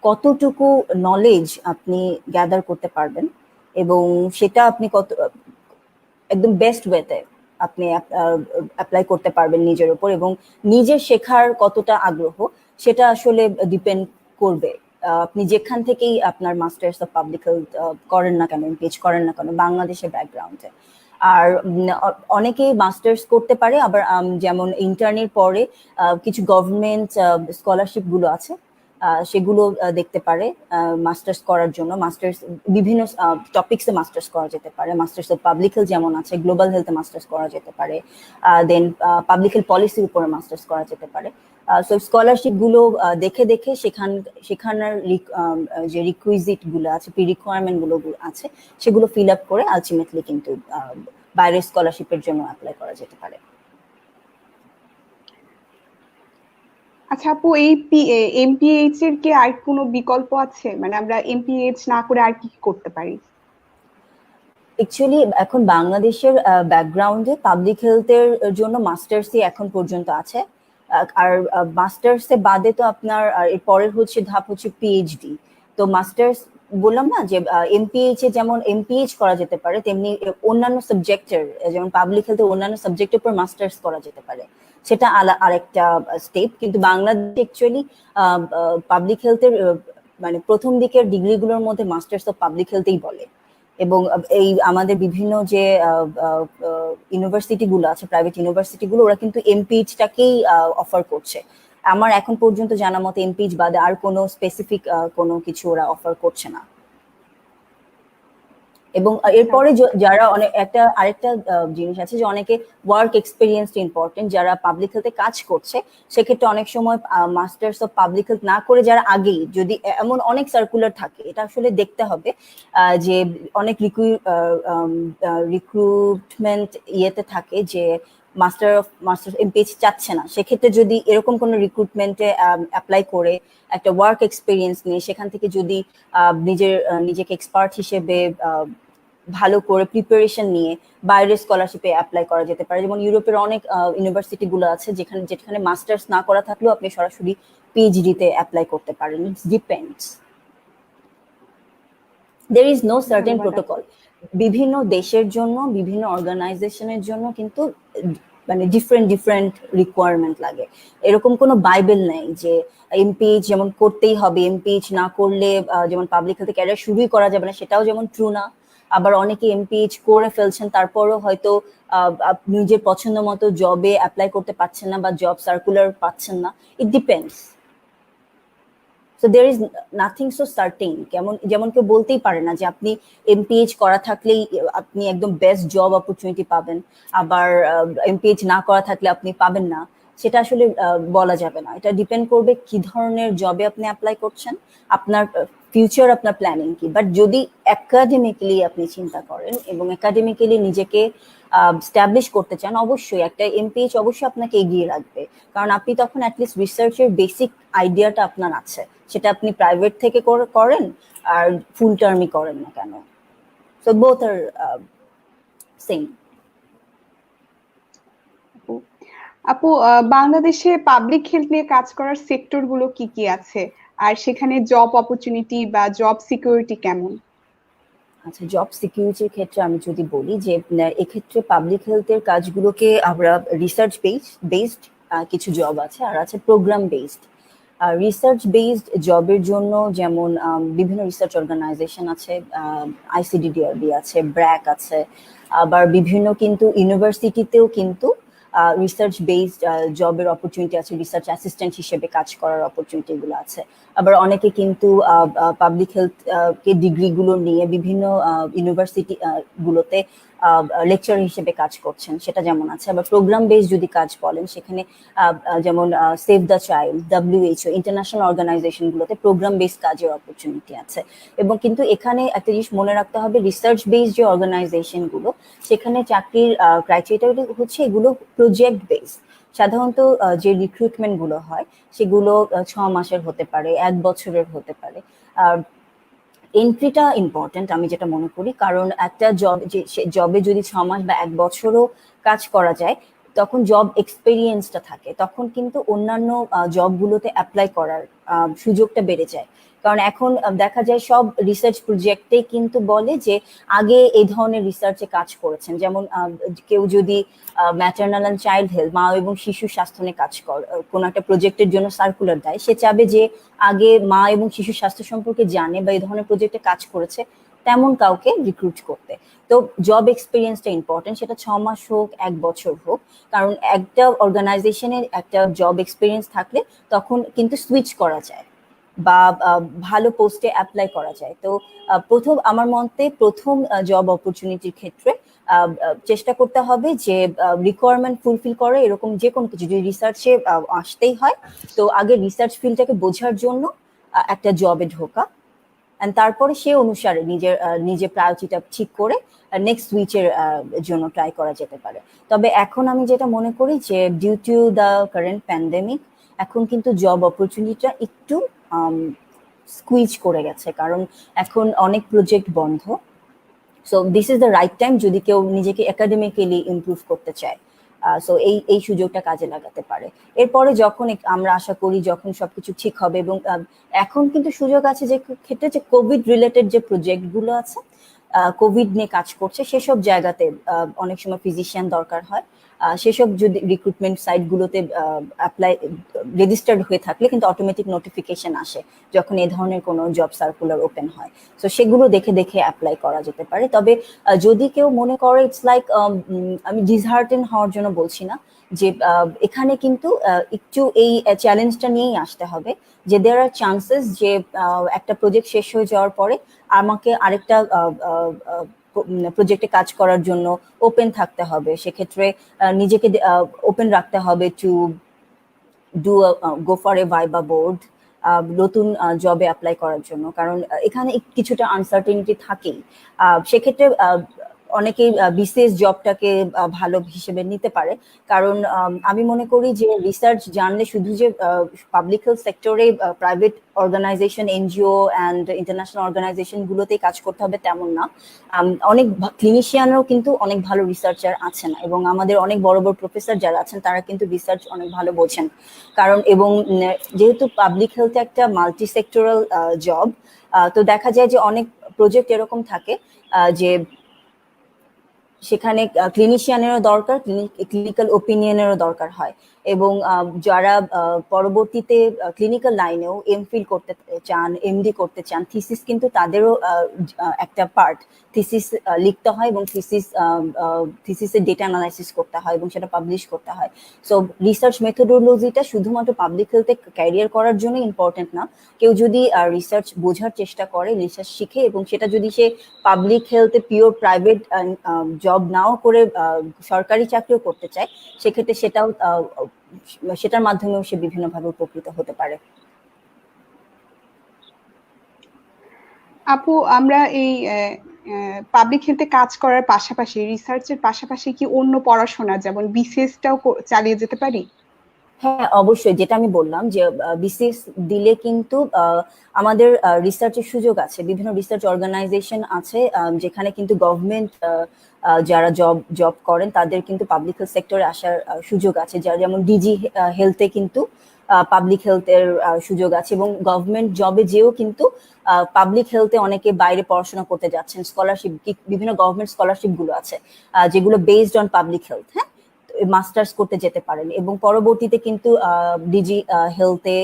কতটুকু নলেজ আপনি গ্যাদার করতে পারবেন এবং সেটা আপনি একদম বেস্ট ওয়েতে আপনি অ্যাপ্লাই করতে পারবেন নিজের উপর, এবং নিজের শেখার কতটা আগ্রহ সেটা আসলে ডিপেন্ড করবে। আপনি যেখান থেকেই আপনার মাস্টার্স অফ পাবলিক হেলথ করেন না কেন, এমপিএইচ করেন না কেন, বাংলাদেশের ব্যাকগ্রাউন্ডে। আর অনেকেই মাস্টার্স করতে পারে, আবার যেমন ইন্টার্নের পরে কিছু গভর্নমেন্ট স্কলারশিপ গুলো আছে, সেগুলো দেখতে পারে মাস্টার্স করার জন্য। মাস্টার্স বিভিন্ন টপিক্সে মাস্টার্স করা যেতে পারে। মাস্টার্স অফ পাবলিক হেলথ যেমন আছে, গ্লোবাল হেলথে মাস্টার্স করা যেতে পারে, দেন পাবলিক হেলথ পলিসির উপরে মাস্টার্স করা যেতে পারে। সো স্কলারশিপ গুলো দেখে দেখে সেখানের যে রিকুইজিট গুলো আছে, প্রি রিকোয়ারমেন্ট গুলো আছে, সেগুলো ফিল আপ করে আলটিমেটলি কিন্তু বাইরের স্কলারশিপের জন্য অ্যাপ্লাই করা যেতে পারে। আচ্ছা আপু, এই এমপিএইচ এর কি আর কোনো বিকল্প আছে? মানে আমরা এমপিএইচ না করে আর কি করতে পারি? অ্যাকচুয়ালি এখন বাংলাদেশের ব্যাকগ্রাউন্ডে পাবলিক হেলথের জন্য মাস্টার্সই এখন পর্যন্ত আছে। আর মাস্টার্সে বাদে তো আপনার এর পরের ধাপ হচ্ছে পিএইচডি। তো মাস্টার্স বললাম না যে এমপিএইচ এ যেমন এমপিএইচ করা যেতে পারে, তেমনি অন্যান্য সাবজেক্টের, যেমন পাবলিক হেলথের অন্যান্য সাবজেক্টের উপর মাস্টার্স করা যেতে পারে, সেটা আরেকটা স্টেপ। কিন্তু বাংলাদেশ অ্যাকচুয়ালি পাবলিক হেলথের মানে প্রথম দিকের ডিগ্রিগুলোর মধ্যে মাস্টার্স অফ পাবলিক হেলথই বলে। এবং এই আমাদের বিভিন্ন যে ইউনিভার্সিটি গুলো আছে, প্রাইভেট ইউনিভার্সিটি গুলো, ওরা কিন্তু এমপিএইচটাকেই অফার করছে। আমার এখন পর্যন্ত জানা মতে এমপিএইচ বাদে আর কোনো স্পেসিফিক কোনো কিছু ওরা অফার করছে না। এবং এরপরে যারা আরেকটা জিনিস আছে যে অনেকে ওয়ার্ক এক্সপিরিয়েন্স ইম্পর্টেন্ট, যারা পাবলিক হেলথে কাজ করছে সেক্ষেত্রে অনেক সময় মাস্টার্স অফ পাবলিক হেলথ না করে যারা আগেই, যদি এমন অনেক সার্কুলার থাকে, এটা আসলে দেখতে হবে যে অনেক রিক্রুটমেন্ট ইয়েতে থাকে যে মাস্টার এমপিএইচ চাচ্ছে না, সেক্ষেত্রে যদি এরকম কোনো রিক্রুটমেন্টে অ্যাপ্লাই করে একটা ওয়ার্ক এক্সপিরিয়েন্স নিয়ে সেখান থেকে যদি নিজেকে এক্সপার্ট হিসেবে ভালো করে প্রিপারেশন নিয়ে বাইরের স্কলারশিপে অ্যাপ্লাই করা যেতে পারে। যেমন ইউরোপের অনেক ইউনিভার্সিটি গুলো আছে যেখানে মাস্টার্স না করা থাকলেও আপনি সরাসরি পিএইচডি তে অ্যাপ্লাই করতে পারেন। It's depends, there is no certain protocol। বিভিন্ন দেশের জন্য, বিভিন্ন অর্গানাইজেশনের জন্য কিন্তু মানে ডিফারেন্ট ডিফারেন্ট রিকোয়ারমেন্ট লাগে। এরকম কোনো বাইবেল নেই যে এমপিএইচ যেমন করতেই হবে, এমপিএইচ না করলে যেমন পাবলিক হেলথে ক্যারিয়ার শুরুই করা যাবে না, সেটাও যেমন ট্রু না। আবার অনেকে এমপিএইচ করে ফেলছেন, তারপরও হয়তো নিজের পছন্দ মতো জবে অ্যাপ্লাই করতে পারছেন না বা জব সার্কুলার পাচ্ছেন না। It depends. So there is nothing so certain. যেমন কেউ বলতেই পারে না যে আপনি এমপিএইচ করা থাকলেই আপনি একদম বেস্ট জব অপরচুনিটি পাবেন, আবার এমপিএইচ না করা থাকলে আপনি পাবেন না। সেটা আসলে বলা যাবে না। এটা ডিপেন্ড করবে কি ধরনের জবে আপনি অ্যাপ্লাই করছেন, আপনার ফিউচার, আপনার প্ল্যানিং কি। বাট যদি একাডেমিক্যালি আপনি চিন্তা করেন এবং একাডেমিক্যালি নিজেকে স্ট্যাবলিশ করতে চান, অবশ্যই একটা এমপিএইচ অবশ্যই আপনাকে এগিয়ে রাখবে, কারণ আপনি তখন অ্যাটলিস্ট রিসার্চের বেসিক আইডিয়াটা আপনার আছে, সেটা আপনি প্রাইভেট থেকে করেন আর ফুল টার্মই করেন না কেন। সো বোথ আর সেম। আপু, বাংলাদেশে পাবলিক হেলথ নিয়ে কাজ করার সেক্টর গুলো কি কি আছে, আর সেখানে জব অপরচুনিটি বা জব সিকিউরিটি কেমন? আচ্ছা, জব সিকিউরিটির ক্ষেত্রে আমি যদি বলি যে এক্ষেত্রে পাবলিক হেলথের কাজগুলোকে আমরা রিসার্চ বেসড কিছু জব আছে, আর আছে প্রোগ্রাম বেসড। রিসার্চ বেসড জবের জন্য যেমন বিভিন্ন রিসার্চ অর্গানাইজেশন আছে, আইসিডিডিআরবি আছে, ব্র্যাক আছে, আবার বিভিন্ন কিন্তু ইউনিভার্সিটিতেও কিন্তু রিসার্চ বেসড জবের অপরচুনিটি আছে, রিসার্চ অ্যাসিস্ট্যান্ট হিসেবে কাজ করার অপরচুনিটি গুলো আছে। আবার অনেকে কিন্তু পাবলিক হেলথ কে ডিগ্রিগুলো নিয়ে বিভিন্ন ইউনিভার্সিটি গুলোতে লেকচার হিসেবে কাজ করছেন, সেটা যেমন আছে। আবার প্রোগ্রাম বেস যদি কাজ বলেন, সেখানে যেমন save the child, WHO, international organization গুলোতে প্রোগ্রাম বেস কাজের অপরচুনিটি আছে। এবং কিন্তু এখানে একটা জিনিস মনে রাখতে হবে, রিসার্চ বেস যে অর্গানাইজেশন গুলো, সেখানে চাকরির ক্রাইটেরিয়া হচ্ছে এগুলো প্রজেক্ট বেস। সাধারণত যে রিক্রুটমেন্ট গুলো হয় সেগুলো 6 মাসের হতে পারে, 1 বছরের হতে পারে। এন্ট্রিটা ইম্পর্টেন্ট আমি যেটা মনে করি, কারণ একটা জবে যদি 6 মাস বা 1 বছরও কাজ করা যায়, তখন জব এক্সপেরিয়েন্সটা থাকে, তখন কিন্তু অন্যান্য জবগুলোতে অ্যাপ্লাই করার সুযোগটা বেড়ে যায়। কারণ এখন দেখা যায় সব রিসার্চ প্রজেক্টে কিন্তু বলে যে আগে এই ধরনের রিসার্চে কাজ করেছেন। যেমন কেউ যদি ম্যাটারনাল অ্যান্ড চাইল্ড হেলথ, মা এবং শিশু স্বাস্থ্য নিয়ে কাজ কোনো একটা প্রজেক্টের জন্য সার্কুলার দেয়, সে চাবে যে আগে মা এবং শিশু স্বাস্থ্য সম্পর্কে জানে বা এই ধরনের প্রজেক্টে কাজ করেছে তেমন কাউকে রিক্রুট করতে। তো জব এক্সপিরিয়েন্সটা ইম্পর্টেন্ট, সেটা 6 মাস হোক, 1 বছর হোক, কারণ একটা অর্গানাইজেশনের একটা জব এক্সপিরিয়েন্স থাকলে তখন কিন্তু সুইচ করা যায় বা ভালো পোস্টে অ্যাপ্লাই করা যায়। তো আমার মতে প্রথম জব অপরচুনিটির ক্ষেত্রে চেষ্টা করতে হবে যে রিকোয়ারমেন্ট ফুলফিল করে এরকম যে কোনো কিছু যদি রিসার্চে আসতেই হয়, তো আগে রিসার্চ ফিল্ডটাকে বোঝার জন্য একটা জবে ঢোকা, তারপরে সে অনুসারে নিজের প্রায়োরিটিটা ঠিক করে নেক্সট সুইচের জন্য ট্রাই করা যেতে পারে। তবে এখন আমি যেটা মনে করি যে due to the current pandemic, এখন কিন্তু জব অপরচুনিটিটা একটু স্কুইজ করে গেছে, কারণ এখন অনেক প্রজেক্ট বন্ধ। So this is the right time যদি কেউ নিজেকে একাডেমিক্যালি ইমপ্রুভ করতে চায়, সো এই সুযোগটা কাজে লাগাতে পারে। এরপরে যখন আমরা আশা করি যখন সবকিছু ঠিক হবে, এবং এখন কিন্তু সুযোগ আছে যে ক্ষেত্রে যে কোভিড রিলেটেড যে প্রজেক্টগুলো আছে, কোভিড নিয়ে কাজ করছে, সেসব জায়গাতে অনেক সময় ফিজিশিয়ান দরকার হয়। সেসব যদি রিক্রুটমেন্ট সাইটগুলোতে অ্যাপ্লাই রেজিস্টার্ড হয়ে থাকলে কিন্তু অটোমেটিক নোটিফিকেশন আসে যখন এই ধরনের কোনো জব সার্কুলার ওপেন হয়। সো সেগুলো দেখে দেখে অ্যাপ্লাই করা যেতে পারে। তবে যদি কেউ মনে করে ইটস লাইক, আমি ডিসহার্টেন হওয়ার জন্য বলছি না, যে এখানে কিন্তু একটু এই চ্যালেঞ্জটা নিয়েই আসতে হবে যে দেয়ার আর চান্সেস যে একটা প্রজেক্ট শেষ হয়ে যাওয়ার পরে আমাকে আরেকটা প্রজেক্টে কাজ করার জন্য ওপেন থাকতে হবে। সেক্ষেত্রে নিজেকে ওপেন রাখতে হবে to do go for a viva board, নতুন জবে অ্যাপ্লাই করার জন্য, কারণ এখানে কিছুটা আনসার্টেনিটি থাকেই। সেক্ষেত্রে অনেকেই বিসিএস জবটাকে ভালো হিসেবে নিতে পারে, কারণ আমি মনে করি যে রিসার্চ জানলে শুধু যে পাবলিক হেলথ সেক্টরে private organization, NGO and international organization গুলোতেই কাজ করতে হবে তেমন না। অনেক ক্লিনিশিয়ানরাও কিন্তু অনেক ভালো রিসার্চার আছেন, এবং আমাদের অনেক বড় বড় প্রফেসর যারা আছেন তারা কিন্তু রিসার্চ অনেক ভালো বোঝেন। কারণ এবং যেহেতু পাবলিক হেলথ একটা মাল্টি সেক্টরাল জব, তো দেখা যায় যে অনেক প্রজেক্ট এরকম থাকে যে সেখানে ক্লিনিশিয়ানেরও দরকার, ক্লিনিক্যাল ওপিনিয়নেরও দরকার হয়। এবং যারা পরবর্তীতে ক্লিনিক্যাল লাইনেও এমফিল করতে চান, এমডি করতে চান, থিসিস কিন্তু তাদেরও একটা পার্ট। থিসিস লিখতে হয় এবং থিসিসের ডেটা অ্যানালাইসিস করতে হয় এবং সেটা পাবলিশ করতে হয়। সো রিসার্চ মেথোডোলজিটা শুধুমাত্র পাবলিক হেলথে ক্যারিয়ার করার জন্য ইম্পর্টেন্ট না। কেউ যদি রিসার্চ বোঝার চেষ্টা করে, রিসার্চ শিখে এবং সেটা যদি সে পাবলিক হেলথে পিওর প্রাইভেট জব নাও করে সরকারি চাকরিও করতে চায়, সেক্ষেত্রে সেটার মাধ্যমেও সে বিভিন্নভাবে উপকৃত হতে পারে। আপু, আমরা এই পাবলিক হেলথে কাজ করার পাশাপাশি, রিসার্চের পাশাপাশি কি অন্য পড়াশোনা যেমন বিসিএসটাও চালিয়ে যেতে পারি? হ্যাঁ, অবশ্যই। যেটা আমি বললাম যে বিসিএস দিলে কিন্তু আমাদের রিসার্চের সুযোগ আছে। বিভিন্ন রিসার্চ অর্গানাইজেশন আছে যেখানে কিন্তু গভর্নমেন্ট যারা জব করেন তাদের কিন্তু পাবলিক হেলথ সেক্টরে আসার সুযোগ আছে। যেমন ডিজি হেলথে কিন্তু পাবলিক হেলথের সুযোগ আছে এবং গভর্নমেন্ট জবে যেও কিন্তু পাবলিক হেলথে অনেকে বাইরে পড়াশোনা করতে যাচ্ছেন। স্কলারশিপ, বিভিন্ন গভর্নমেন্ট স্কলারশিপ গুলো আছে যেগুলো বেসড অন পাবলিক হেলথ, হ্যাঁ, মাস্টার্স করতে যেতে পারেন এবং পরবর্তীতে কিন্তু ডিজি হেলথে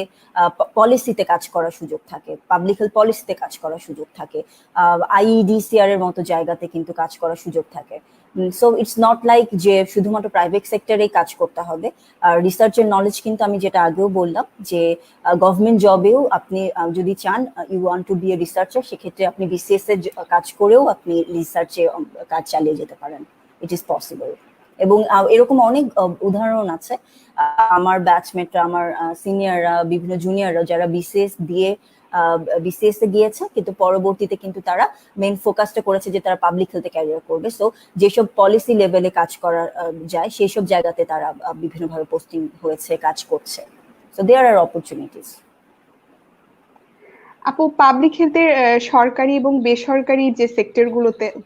পলিসিতে কাজ করার সুযোগ থাকে, পাবলিক হেলথ পলিসিতে কাজ করার সুযোগ থাকে, আইইডিসিআর এর মতো জায়গাতে কিন্তু কাজ করার সুযোগ থাকে। সো ইটস নট লাইক যে শুধুমাত্র প্রাইভেট সেক্টরেই কাজ করতে হবে। আর রিসার্চের নলেজ কিন্তু আমি যেটা আগেও বললাম যে গভর্নমেন্ট জবেও আপনি যদি চান you want to be a researcher, সেক্ষেত্রে আপনি বিসিএস এর কাজ করেও আপনি রিসার্চে কাজ চালিয়ে যেতে পারেন। It is possible. এবং এরকম অনেক উদাহরণ আছে। আমার ব্যাচমেটরা, আমার সিনিয়ররা, বিভিন্ন জুনিয়ররা যারা বিসিএস এ গিয়েছে কিন্তু পরবর্তীতে কিন্তু তারা মেইন ফোকাসটা করেছে যে তারা পাবলিক হেলথে ক্যারিয়ার করবে। সো যেসব পলিসি লেভেলে কাজ করা যায় সেই সব জায়গাতে তারা বিভিন্নভাবে পোস্টিং হয়েছে, কাজ করছে। So there are opportunities. আপু, পাবলিক হেলথের সরকারি এবং বেসরকারি যে সেক্টর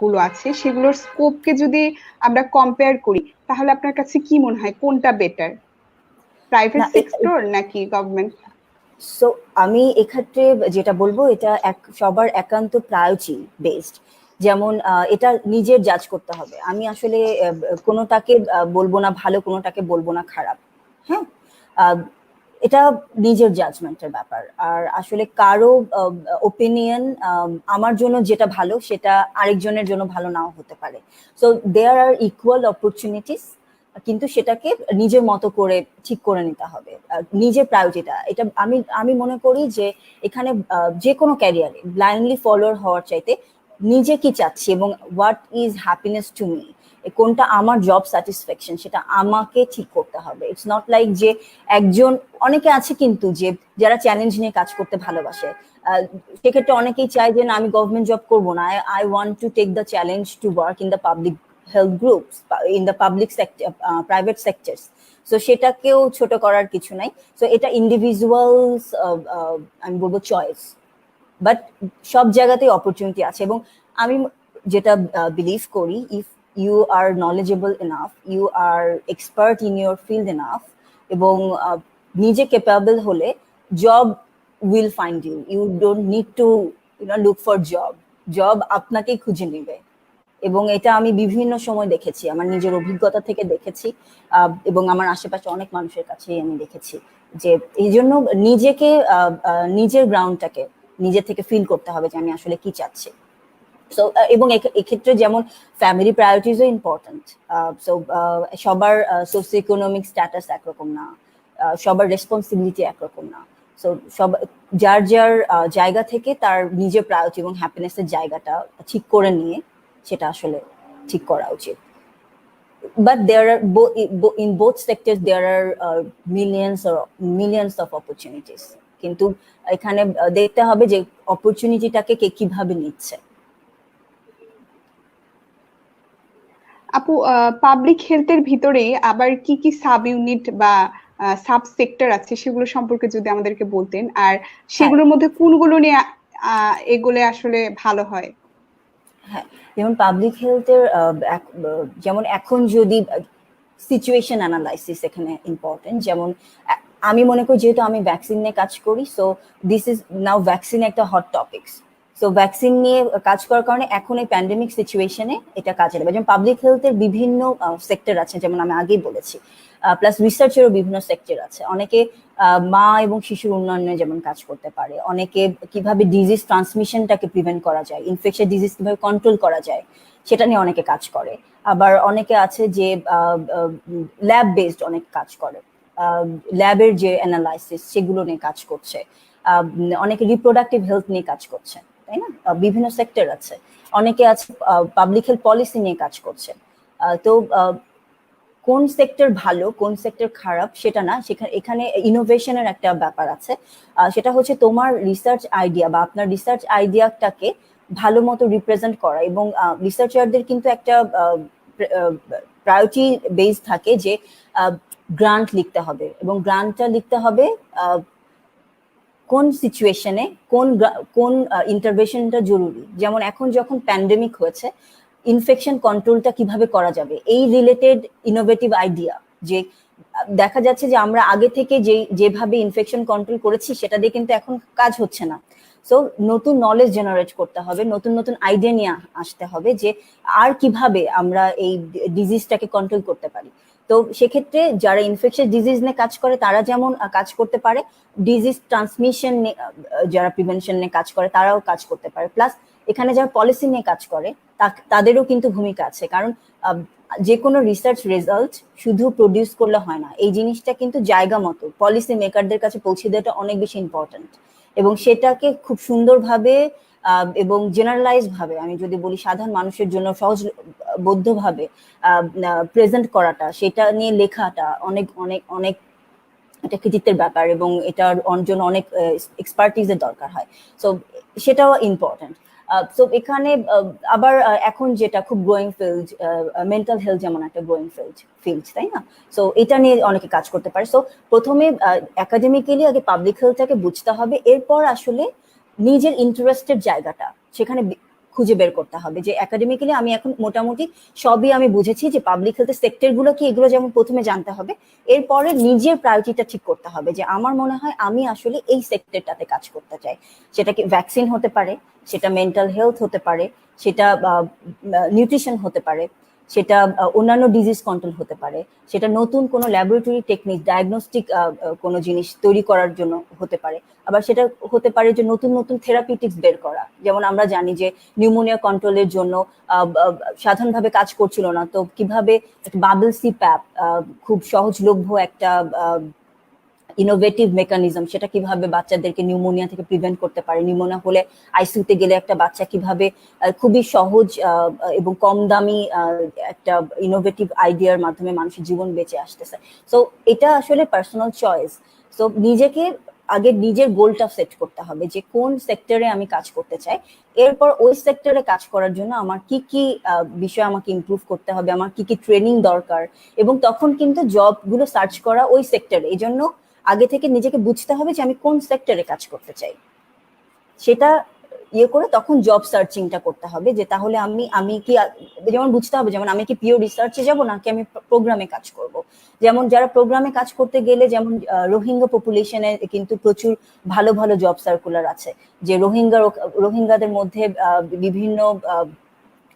গুলো আছে সেগুলোর স্কোপকে যদি আমরা কম্পেয়ার করি, তাহলে আপনার কাছে কি মনে হয় কোনটা বেটার, প্রাইভেট না, সেক্টর নাকি গভর্নমেন্ট? সো আমি এক্ষেত্রে যেটা বলবো, এটা সবার একান্ত প্রায়োরিটি বেসড। যেমন এটা নিজের জাজ করতে হবে। আমি আসলে কোনোটাকে বলবো না ভালো, কোনোটাকে বলবো না খারাপ, হ্যাঁ। এটা নিজের জাজমেন্টের ব্যাপার। আর আসলে কারো ওপিনিয়ন আমার জন্য যেটা ভালো সেটা আরেকজনের জন্য ভালো নাও হতে পারে। So there are equal opportunities, কিন্তু সেটাকে নিজের মতো করে ঠিক করে নিতে হবে। নিজের প্রায়োরিটিটা, এটা আমি মনে করি যে এখানে যে কোনো ক্যারিয়ারে ব্লাইন্ডলি ফলোয়ার হওয়ার চাইতে নিজে কি চাচ্ছি এবং what is happiness to me, কোনটা আমার জব স্যাটিসফ্যাকশন, সেটা আমাকে ঠিক করতে হবে। ইটস নট লাইক যে একজন, অনেকে আছে কিন্তু যে যারা চ্যালেঞ্জ নিয়ে কাজ করতে ভালোবাসে, সেক্ষেত্রে অনেকেই চায় যে না, আমি গভর্নমেন্ট জব করবো না, I want to take the challenge to work in the public health groups, in the public sector, private sectors. So সেটাকেও ছোট করার কিছু নাই। সো এটা ইন্ডিভিজুয়ালস, আমি বলবো চয়েস। বাট সব জায়গাতেই অপরচুনিটি আছে এবং আমি যেটা বিলিভ করি, if you are knowledgeable enough, you are expert in your field enough এবং নিজে ক্যাপাবল হলে, job will find you. You don't need to look for job আপনাকেই খুঁজে নেবে। এবং এটা আমি বিভিন্ন সময় দেখেছি, আমার নিজের অভিজ্ঞতা থেকে দেখেছি এবং আমার আশেপাশে অনেক মানুষের কাছেই আমি দেখেছি যে এই জন্য নিজেকে, নিজের গ্রাউন্ডটাকে নিজে থেকে ফিল করতে হবে যে আমি আসলে কি চাচ্ছি। সো এবং এক্ষেত্রে যেমন ফ্যামিলি প্রায়োরিটিসও ইম্পর্টেন্ট। সো সবার সোসিও ইকোনমিক স্ট্যাটাস একরকম না, সবার রেসপন্সিবিলিটি একরকম না। সো যার যার জায়গা থেকে তার নিজের প্রায়োরিটি এবং হ্যাপিনেসের জায়গাটা ঠিক করে নিয়ে সেটা আসলে ঠিক করা উচিত। But there are in both sectors there are millions of opportunities. কিন্তু এখানে দেখতে হবে যে অপরচুনিটিটাকে কে কিভাবে নিচ্ছে। আপু, পাবলিক হেলথের ভিতরেই আবার কি কি সাব ইউনিট বা সাব সেক্টর আছে সেগুলো সম্পর্কে যদি আমাদেরকে বলতেন, আর সেগুলোর মধ্যে কোনগুলো নিয়ে এগোলে আসলে ভালো হয়? হ্যাঁ, যেমন পাবলিক হেলথের যেমন এখন যদি সিচুয়েশন অ্যানালাইসিস এখানে ইম্পর্টেন্ট। যেমন আমি মনে করি যেহেতু আমি ভ্যাকসিন নিয়ে কাজ করি, so this is now vaccine একটা হট টপিকস। সো ভ্যাকসিন নিয়ে কাজ করার কারণে এখন এই প্যান্ডেমিক সিচুয়েশনে এটা কাজে লাগবে। যেমন পাবলিক হেলথের বিভিন্ন সেক্টর আছে, যেমন আমি আগেই বলেছি, প্লাস রিসার্চেরও বিভিন্ন সেক্টর আছে। অনেকে মা এবং শিশুর উন্নয়নে যেমন কাজ করতে পারে, অনেকে কিভাবে ডিজিজ ট্রান্সমিশনটাকে প্রিভেন্ট করা যায়, ইনফেকশন ডিজিজ কিভাবে কন্ট্রোল করা যায় সেটা নিয়ে অনেকে কাজ করে। আবার অনেকে আছে যে ল্যাব বেসড অনেক কাজ করে, ল্যাবের যে অ্যানালাইসিস সেগুলো নিয়ে কাজ করছে। অনেকে রিপ্রোডাক্টিভ হেলথ নিয়ে কাজ করছে, তাই না? বিভিন্ন সেক্টর আছে। অনেকে আছে পাবলিক হেলথ পলিসি নিয়ে কাজ করছে। তো কোন সেক্টর ভালো কোন সেক্টর খারাপ সেটা না, এখানে ইনোভেশনের একটা ব্যাপার আছে। সেটা হচ্ছে তোমার রিসার্চ আইডিয়া বা আপনার রিসার্চ আইডিয়াটাকে ভালো মতো রিপ্রেজেন্ট করা। এবং রিসার্চারদের কিন্তু একটা প্রায়োরিটি বেস থাকে যে গ্রান্ট লিখতে হবে, এবং গ্রান্টটা লিখতে হবে কোন সিচুয়েশনে কোন ইন্টারভেনশনটা জরুরি। যেমন এখন যখন প্যান্ডেমিক হয়েছে, ইনফেকশন কন্ট্রোলটা কিভাবে করা যাবে এই রিলেটেড ইনোভেটিভ আইডিয়া, যে দেখা যাচ্ছে যে আমরা আগে থেকে যেভাবে ইনফেকশন কন্ট্রোল করেছি সেটা দিয়ে কিন্তু এখন কাজ হচ্ছে না। সো নতুন নলেজ জেনারেট করতে হবে, নতুন নতুন আইডিয়া নিয়ে আসতে হবে যে আর কিভাবে আমরা এই ডিজিজটাকে কন্ট্রোল করতে পারি। তো সেক্ষেত্রে যারা ইনফেকশন ডিজিজ নিয়ে কাজ করে তারা যেমন কাজ করতে পারে, ডিজিজ ট্রান্সমিশন যারা প্রিভেনশন নিয়ে কাজ করে তারাও কাজ করতে পারে। প্লাস এখানে যারা পলিসি নিয়ে কাজ করে তাদেরও কিন্তু ভূমিকা আছে, কারণ যে কোনো রিসার্চ রেজাল্ট শুধু প্রডিউস করলে হয় না, এই জিনিসটা কিন্তু জায়গা মতো পলিসি মেকারদের কাছে পৌঁছে দেওয়াটা অনেক বেশি ইম্পর্টেন্ট। এবং সেটাকে খুব সুন্দরভাবে এবং জেনারেলাইজ ভাবে, আমি যদি বলি সাধারণ মানুষের জন্য সহজবোধ্যভাবে প্রেজেন্ট করাটা, সেটা নিয়ে লেখাটা অনেক অনেক অনেক এটা কৃতিত্বের ব্যাপার, এবং এটার জন্য অনেক এক্সপার্টিজের দরকার হয়। সো সেটাও ইম্পর্টেন্ট। সো এখানে আবার এখন যেটা খুব গ্রোয়িং ফিল্ড, মেন্টাল হেলথ যেমন একটা গ্রোয়িং ফিল্ড, তাই না? সো এটা নিয়ে অনেকে কাজ করতে পারে। সো প্রথমে একাডেমিক্যালি আগে পাবলিক হেলথটাকে বুঝতে হবে, এরপর আসলে নিজের ইন্টারেস্টের জায়গাটা সেখানে খুঁজে বের করতে হবে। যে একাডেমিক্যালি আমি এখন মোটামুটি সবই আমি বুঝেছি, যে পাবলিক হেলথের সেক্টরগুলো কি এগুলো যেমন প্রথমে জানতে হবে, এরপরে নিজের প্রায়োরিটিটা ঠিক করতে হবে যে আমার মনে হয় আমি আসলে এই সেক্টরটাতে কাজ করতে চাই। সেটা কি ভ্যাকসিন হতে পারে, সেটা মেন্টাল হেলথ হতে পারে, সেটা নিউট্রিশন হতে পারে, সেটা অন্যান্য ডিজিজ কন্ট্রোল হতে পারে, সেটা নতুন কোনো ল্যাবরেটরি টেকনিক ডায়াগনস্টিক কোনো জিনিস তৈরি করার জন্য হতে পারে, আবার সেটা হতে পারে যে নতুন নতুন থেরাপিউটিক্স বের করা। যেমন আমরা জানি যে নিউমোনিয়া কন্ট্রোলের জন্য সাধারণভাবে কাজ করছিল না, তো কিভাবে বাবল সিপ্যাপ খুব সহজলভ্য একটা ইনোভেটিভ মেকানিজম, সেটা কিভাবে বাচ্চাদেরকে নিউমোনিয়া থেকে প্রিভেন্ট করতে পারে। নিউমোনিয়া হলে আইসিইউতে গেলে একটা বাচ্চা কিভাবে খুবই সহজ এবং কম দামি একটা ইনোভেটিভ আইডিয়ার মাধ্যমে মানুষের জীবন বেঁচে আসতেছে। সো এটা আসলে পার্সোনাল চয়েস। সো নিজেকে আগে নিজের গোলটা সেট করতে হবে যে কোন সেক্টরে আমি কাজ করতে চাই, এরপর ওই সেক্টরে কাজ করার জন্য আমার কি কি বিষয় আমাকে ইমপ্রুভ করতে হবে, আমার কি কি ট্রেনিং দরকার, এবং তখন কিন্তু জবগুলো সার্চ করা ওই সেক্টরে। এই জন্য আগে থেকে নিজেকে বুঝতে হবে যে আমি কোন সেক্টরে কাজ করতে চাই, সেটা ইয়ে করে তখন জব সার্চিংটা করতে হবে। যে তাহলে আমি কি, যেমন বুঝতে হবে যেমন আমি কি পিওর রিসার্চে যাব নাকি আমি প্রোগ্রামে কাজ করব। যেমন যারা প্রোগ্রামে কাজ করতে গেলে, যেমন রোহিঙ্গা পপুলেশনে কিন্তু প্রচুর ভালো ভালো জব সার্কুলার আছে, যে রোহিঙ্গাদের মধ্যে বিভিন্ন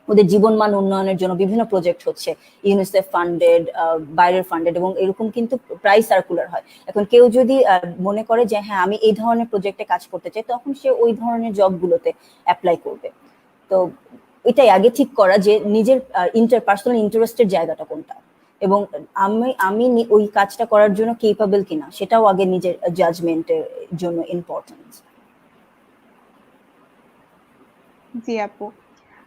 ওদের জীবনমান উন্নয়নের জন্য বিভিন্ন প্রজেক্ট হচ্ছে, ইউনিসেফ ফান্ডেড, বাইরের ফান্ডেড, এবং এরকম কিন্তু প্রায় সার্কুলার হয়। এখন কেউ যদি মনে করে যে হ্যাঁ আমি এই ধরনের প্রজেক্টে কাজ করতে চাই, তখন সে ওই ধরনের জবগুলোতে অ্যাপ্লাই করবে। তো এটাই আগে ঠিক করা যে নিজের পার্সোনাল ইন্টারেস্টের জায়গাটা কোনটা, এবং আমি ওই কাজটা করার জন্য কেপাবল কিনা, সেটাও আগে নিজের জাজমেন্টের জন্য ইম্পর্টেন্ট। জি আপু।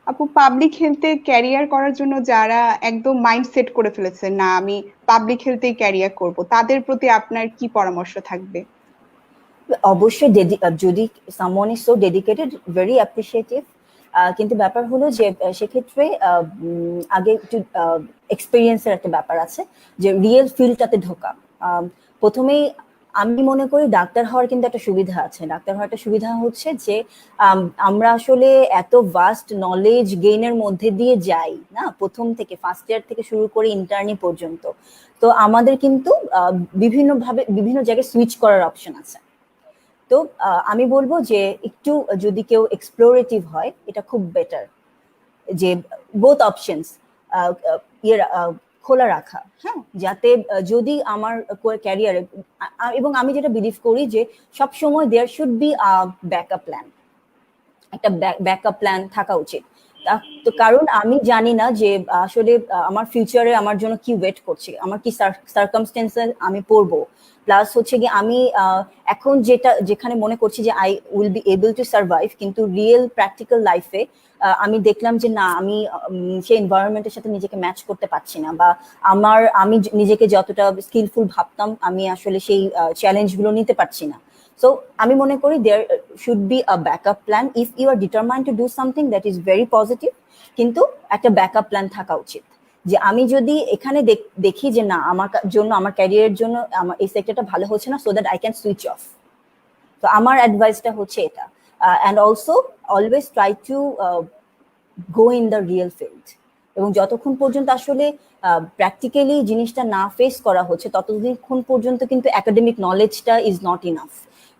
আপু, পাবলিক হেলথে ক্যারিয়ার করার জন্য যারা একদম মাইন্ড সেট করে ফেলেছে, না আমি পাবলিক হেলথেই ক্যারিয়ার করব, তাদের প্রতি আপনার কি পরামর্শ থাকবে? অবশ্যই যদি someone is so dedicated, very appreciative. কিন্তু ব্যাপার হলো যে সেক্ষেত্রে আগে একটু এক্সপিরিয়েন্সের একটা ব্যাপার আছে, যে রিয়েল ফিল্ডটাতে ঢোকা। প্রথমেই আমি মনে করি ডাক্তার হওয়ার কিন্তু একটা সুবিধা আছে। ডাক্তার হওয়ার একটা সুবিধা হচ্ছে যে আমরা আসলে এত ভাস্ট নলেজ গেইনের মধ্যে দিয়ে যাই না, প্রথম থেকে ফার্স্ট ইয়ার থেকে শুরু করে ইন্টার্নি পর্যন্ত। তো আমাদের কিন্তু বিভিন্ন জায়গায় সুইচ করার অপশন আছে। তো তো আমি বলবো যে একটু যদি কেউ এক্সপ্লোরেটিভ হয় এটা খুব বেটার, যে বোথ অপশনস খোলা রাখা, হ্যাঁ, যাতে যদি আমার ক্যারিয়ারে, এবং আমি যেটা বিলিভ করি যে সব সময় there should be backup plan, একটা ব্যাকআপ প্ল্যান থাকা উচিত। তো কারণ আমি জানি না যে আসলে আমার ফিউচারে আমার জন্য কি ওয়েট করছে, আমার কি সার্কামস্টেন্সে আমি পড়বো, প্লাস হচ্ছে কি আমি এখন যেখানে মনে করছি যে I will be able to survive, কিন্তু রিয়েল প্র্যাকটিক্যাল লাইফে আমি দেখলাম যে না, আমি সেই এনভায়রনমেন্টের সাথে নিজেকে ম্যাচ করতে পারছি না, বা আমি নিজেকে যতটা স্কিলফুল ভাবতাম আমি আসলে সেই চ্যালেঞ্জগুলো নিতে পারছি না। So আমি মনে করি there should be a backup plan if you are determined to do something that is very positive, কিন্তু একটা ব্যাকআপ প্ল্যান থাকা উচিত, যে আমি যদি এখানে দেখি যে না আমার জন্য, আমার ক্যারিয়ারের জন্য আমার এই সেক্টরটা ভালো হচ্ছে না, so that I can switch off. তো আমার অ্যাডভাইসটা হচ্ছে এটা, and also always try to go in the real field, এবং যতক্ষণ পর্যন্ত আসলে প্র্যাকটিক্যালি জিনিসটা না ফেস করা হচ্ছে ততক্ষণ পর্যন্ত কিন্তু একাডেমিক নলেজটা ইজ নট ইনাফ।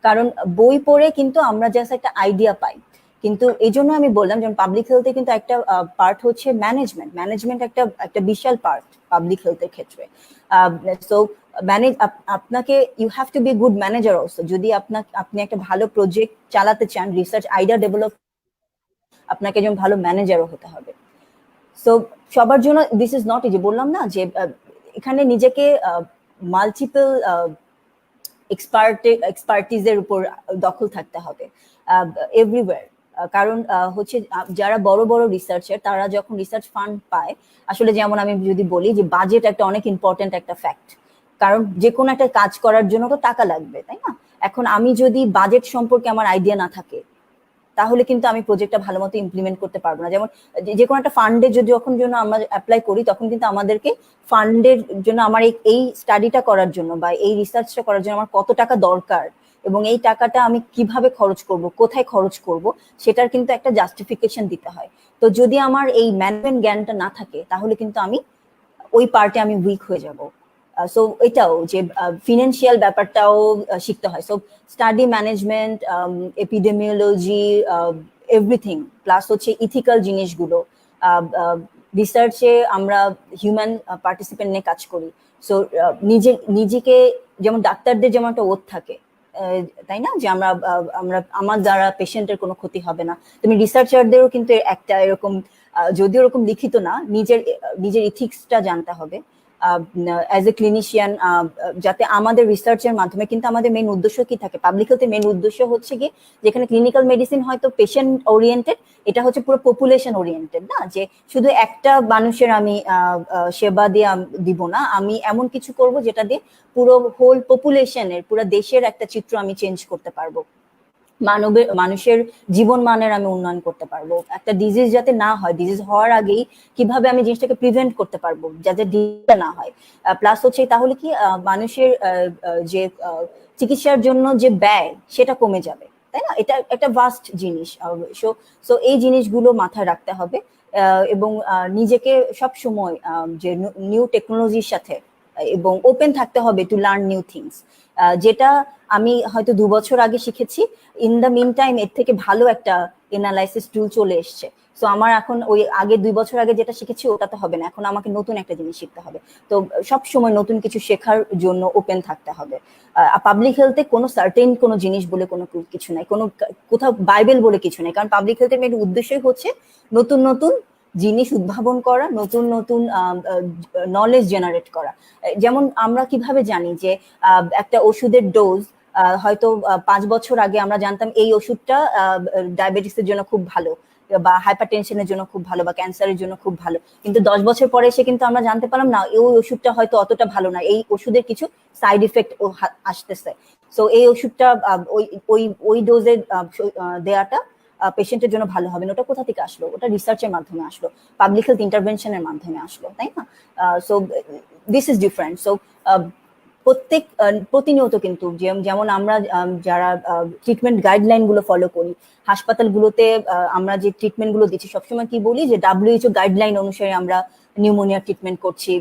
কারণ বই পড়ে কিন্তু আমরা জাস্ট একটা আইডিয়া পাই, কিন্তু এই জন্য আমি বললাম যেমন পাবলিক হেলথে কিন্তু একটা পার্ট হচ্ছে ম্যানেজমেন্ট একটা বিশাল পার্ট পাবলিক হেলথের ক্ষেত্রে। সো আপনাকে you have to be good manager also. যদি আপনি একটা ভালো প্রজেক্ট চালাতে চান, রিসার্চ আইডিয়া ডেভেলপ, আপনাকে একজন ভালো ম্যানেজারও হতে হবে। সো সবার জন্য দিস ইজ নট, এই যে বললাম না যে এখানে নিজেকে মাল্টিপল এক্সপার্টিজের উপর দখল থাকতে হবে এভরিওয়্যার। কারণ হচ্ছে যারা বড় বড় রিসার্চার তারা যখন রিসার্চ ফান্ড পায়, আসলে যেমন আমি যদি বলি যে বাজেট একটা অনেক ইম্পর্টেন্ট একটা ফ্যাক্ট, কারণ যে কোনো একটা কাজ করার জন্য তো টাকা লাগবে, তাই না? এখন আমি যদি বাজেট সম্পর্কে আমার আইডিয়া না থাকে তাহলে কিন্তু আমি প্রজেক্টটা ভালো মতো ইমপ্লিমেন্ট করতে পারবো না। যেমন যে কোনো একটা ফান্ডের যখন জন্য আমরা অ্যাপ্লাই করি তখন কিন্তু আমাদেরকে ফান্ডের জন্য আমার এই স্টাডিটা করার জন্য বা এই রিসার্চটা করার জন্য আমার কত টাকা দরকার এবং এই টাকাটা আমি কিভাবে খরচ করব, কোথায় খরচ করব, সেটার কিন্তু একটা জাস্টিফিকেশন দিতে হয়। তো যদি আমার এই ম্যানেজমেন্ট জ্ঞানটা না থাকে তাহলে কিন্তু আমি ওই পার্টে আমি উইক হয়ে যাব। সো এটাও যে ফিনান্সিয়াল ব্যাপারটাও শিখতে হয়। So study management, epidemiology, everything, plus হচ্ছে ইথিক্যাল জিনিসগুলো। রিসার্চে আমরা হিউম্যান পার্টিসিপেন্ট নিয়ে কাজ করি, সো নিজেকে, যেমন ডাক্তারদের যেমন একটা ওথ থাকে, তাই না, যে আমার দ্বারা পেশেন্টের কোনো ক্ষতি হবে না, তুমি রিসার্চারদেরও কিন্তু একটা এরকম, যদিও এরকম লিখিত না, নিজের ইথিক্সটা জানতে হবে অ্যাজ এ ক্লিনিশিয়ান, যাতে আমাদের রিসার্চের মাধ্যমে কিন্তু আমাদের মেইন উদ্দেশ্য কি থাকে, পাবলিক হেলথের মেইন উদ্দেশ্য হচ্ছে কি, যেখানে ক্লিনিক্যাল মেডিসিন হয়তো পেশেন্ট ওরিয়েন্টেড, এটা হচ্ছে পুরো পপুলেশন ওরিয়েন্টেড, না যে শুধু একটা মানুষের আমি সেবা দিয়ে দিব না, আমি এমন কিছু করব যেটা দিয়ে পুরো হোল পপুলেশনের, পুরো দেশের একটা চিত্র আমি চেঞ্জ করতে পারবো, মানুষের জীবন মানের আমি উন্নয়ন করতে পারবো, একটা ডিজিজ যাতে না হয়, ডিজিজ হওয়ার আগেই কিভাবে আমি জিনিসটাকে প্রিভেন্ট করতে পারবো যাতে ডিজিজটা না হয়। প্লাস হচ্ছে তাহলে কি মানুষের যে চিকিৎসার জন্য যে ব্যয় সেটা কমে যাবে, তাই না? এটা একটা ভাস্ট জিনিস। সো এই জিনিসগুলো মাথায় রাখতে হবে, এবং নিজেকে সব সময় যে নিউ টেকনোলজির সাথে এবং ওপেন থাকতে হবে টু লার্ন নিউ থিংস। যেটা আমি হয়তো 2 বছর আগে শিখেছি, ইন দ্য মিন টাইম এর থেকে ভালো একটা এনালাইসিস টুল চলে এসছে। সো আমার এখন ওই আগে 2 বছর আগে যেটা শিখেছি ওটা তো হবে না, এখন আমাকে নতুন একটা জিনিস শিখতে হবে। তো সব সময় নতুন কিছু শেখার জন্য ওপেন থাকতে হবে। পাবলিক হেলথে কোনো সার্টেন কোনো জিনিস বলে কোনো কিছু নাই, কোথাও বাইবেল বলে কিছু নাই, কারণ পাবলিক হেলথের মেন উদ্দেশ্যই হচ্ছে নতুন নতুন জিনিস উদ্ভাবন করা, নতুন নতুন নলেজ জেনারেট করা। যেমন আমরা কিভাবে জানি যে একটা ওষুধের ডোজ হয়তো 5 বছর আগে আমরা জানতাম এই ওষুধটা ডায়াবেটিসের জন্য খুব ভালো, বা হাইপারটেনশনের জন্য খুব ভালো, বা ক্যান্সারের জন্য খুব ভালো, কিন্তু 10 বছর পরে এসে কিন্তু আমরা জানতে পারলাম না এই ওষুধটা হয়তো অতটা ভালো না, এই ওষুধের কিছু সাইড ইফেক্ট আসতেছে। সো এই ওষুধটা ওই ডোজে দেয়াটা পেশেন্টের জন্য ভালো হবে না। ওটা কোথা থেকে আসলো? ওটা রিসার্চের মাধ্যমে আসলো, পাবলিক হেলথ ইন্টারভেনশনের মাধ্যমে আসলো, তাই না? So this is different. So প্রতিনিয়ত কিন্তু যেমন আমরা যারা ট্রিটমেন্ট গাইডলাইন গুলো ফলো করি, হাসপাতালগুলোতে আমরা যে ট্রিটমেন্ট গুলো দিচ্ছি, সবসময় কি বলি যে WHO গাইডলাইন অনুসারে আমরা নিউমোনিয়া ট্রিটমেন্ট করছি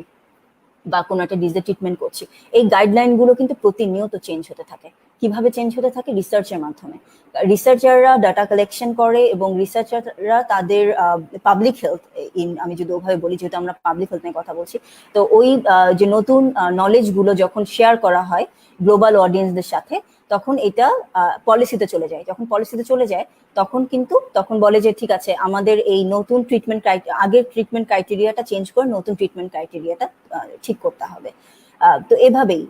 বা কোনো একটা ডিজিজের ট্রিটমেন্ট করছি। এই গাইডলাইন গুলো কিন্তু প্রতিনিয়ত চেঞ্জ হতে থাকে, কিভাবে চেঞ্জ হতে থাকে? রিসার্চের মাধ্যমে। রিসার্চাররা ডাটা কালেকশন করে এবং রিসার্চাররা তাদের পাবলিক হেলথ, আমি যদি ওভাবে বলি, যেহেতু আমরা পাবলিক হেলথ নিয়ে কথা বলছি, তো ওই যে নতুন নলেজ গুলো যখন শেয়ার করা হয় গ্লোবাল অডিয়েন্সদের সাথে, তখন এটা পলিসিতে চলে যায়। যখন পলিসিতে চলে যায় তখন বলে যে ঠিক আছে, আমাদের এই নতুন ট্রিটমেন্ট আগের ট্রিটমেন্ট ক্রাইটেরিয়াটা চেঞ্জ করে নতুন ট্রিটমেন্ট ক্রাইটেরিয়াটা ঠিক করতে হবে। তো এভাবেই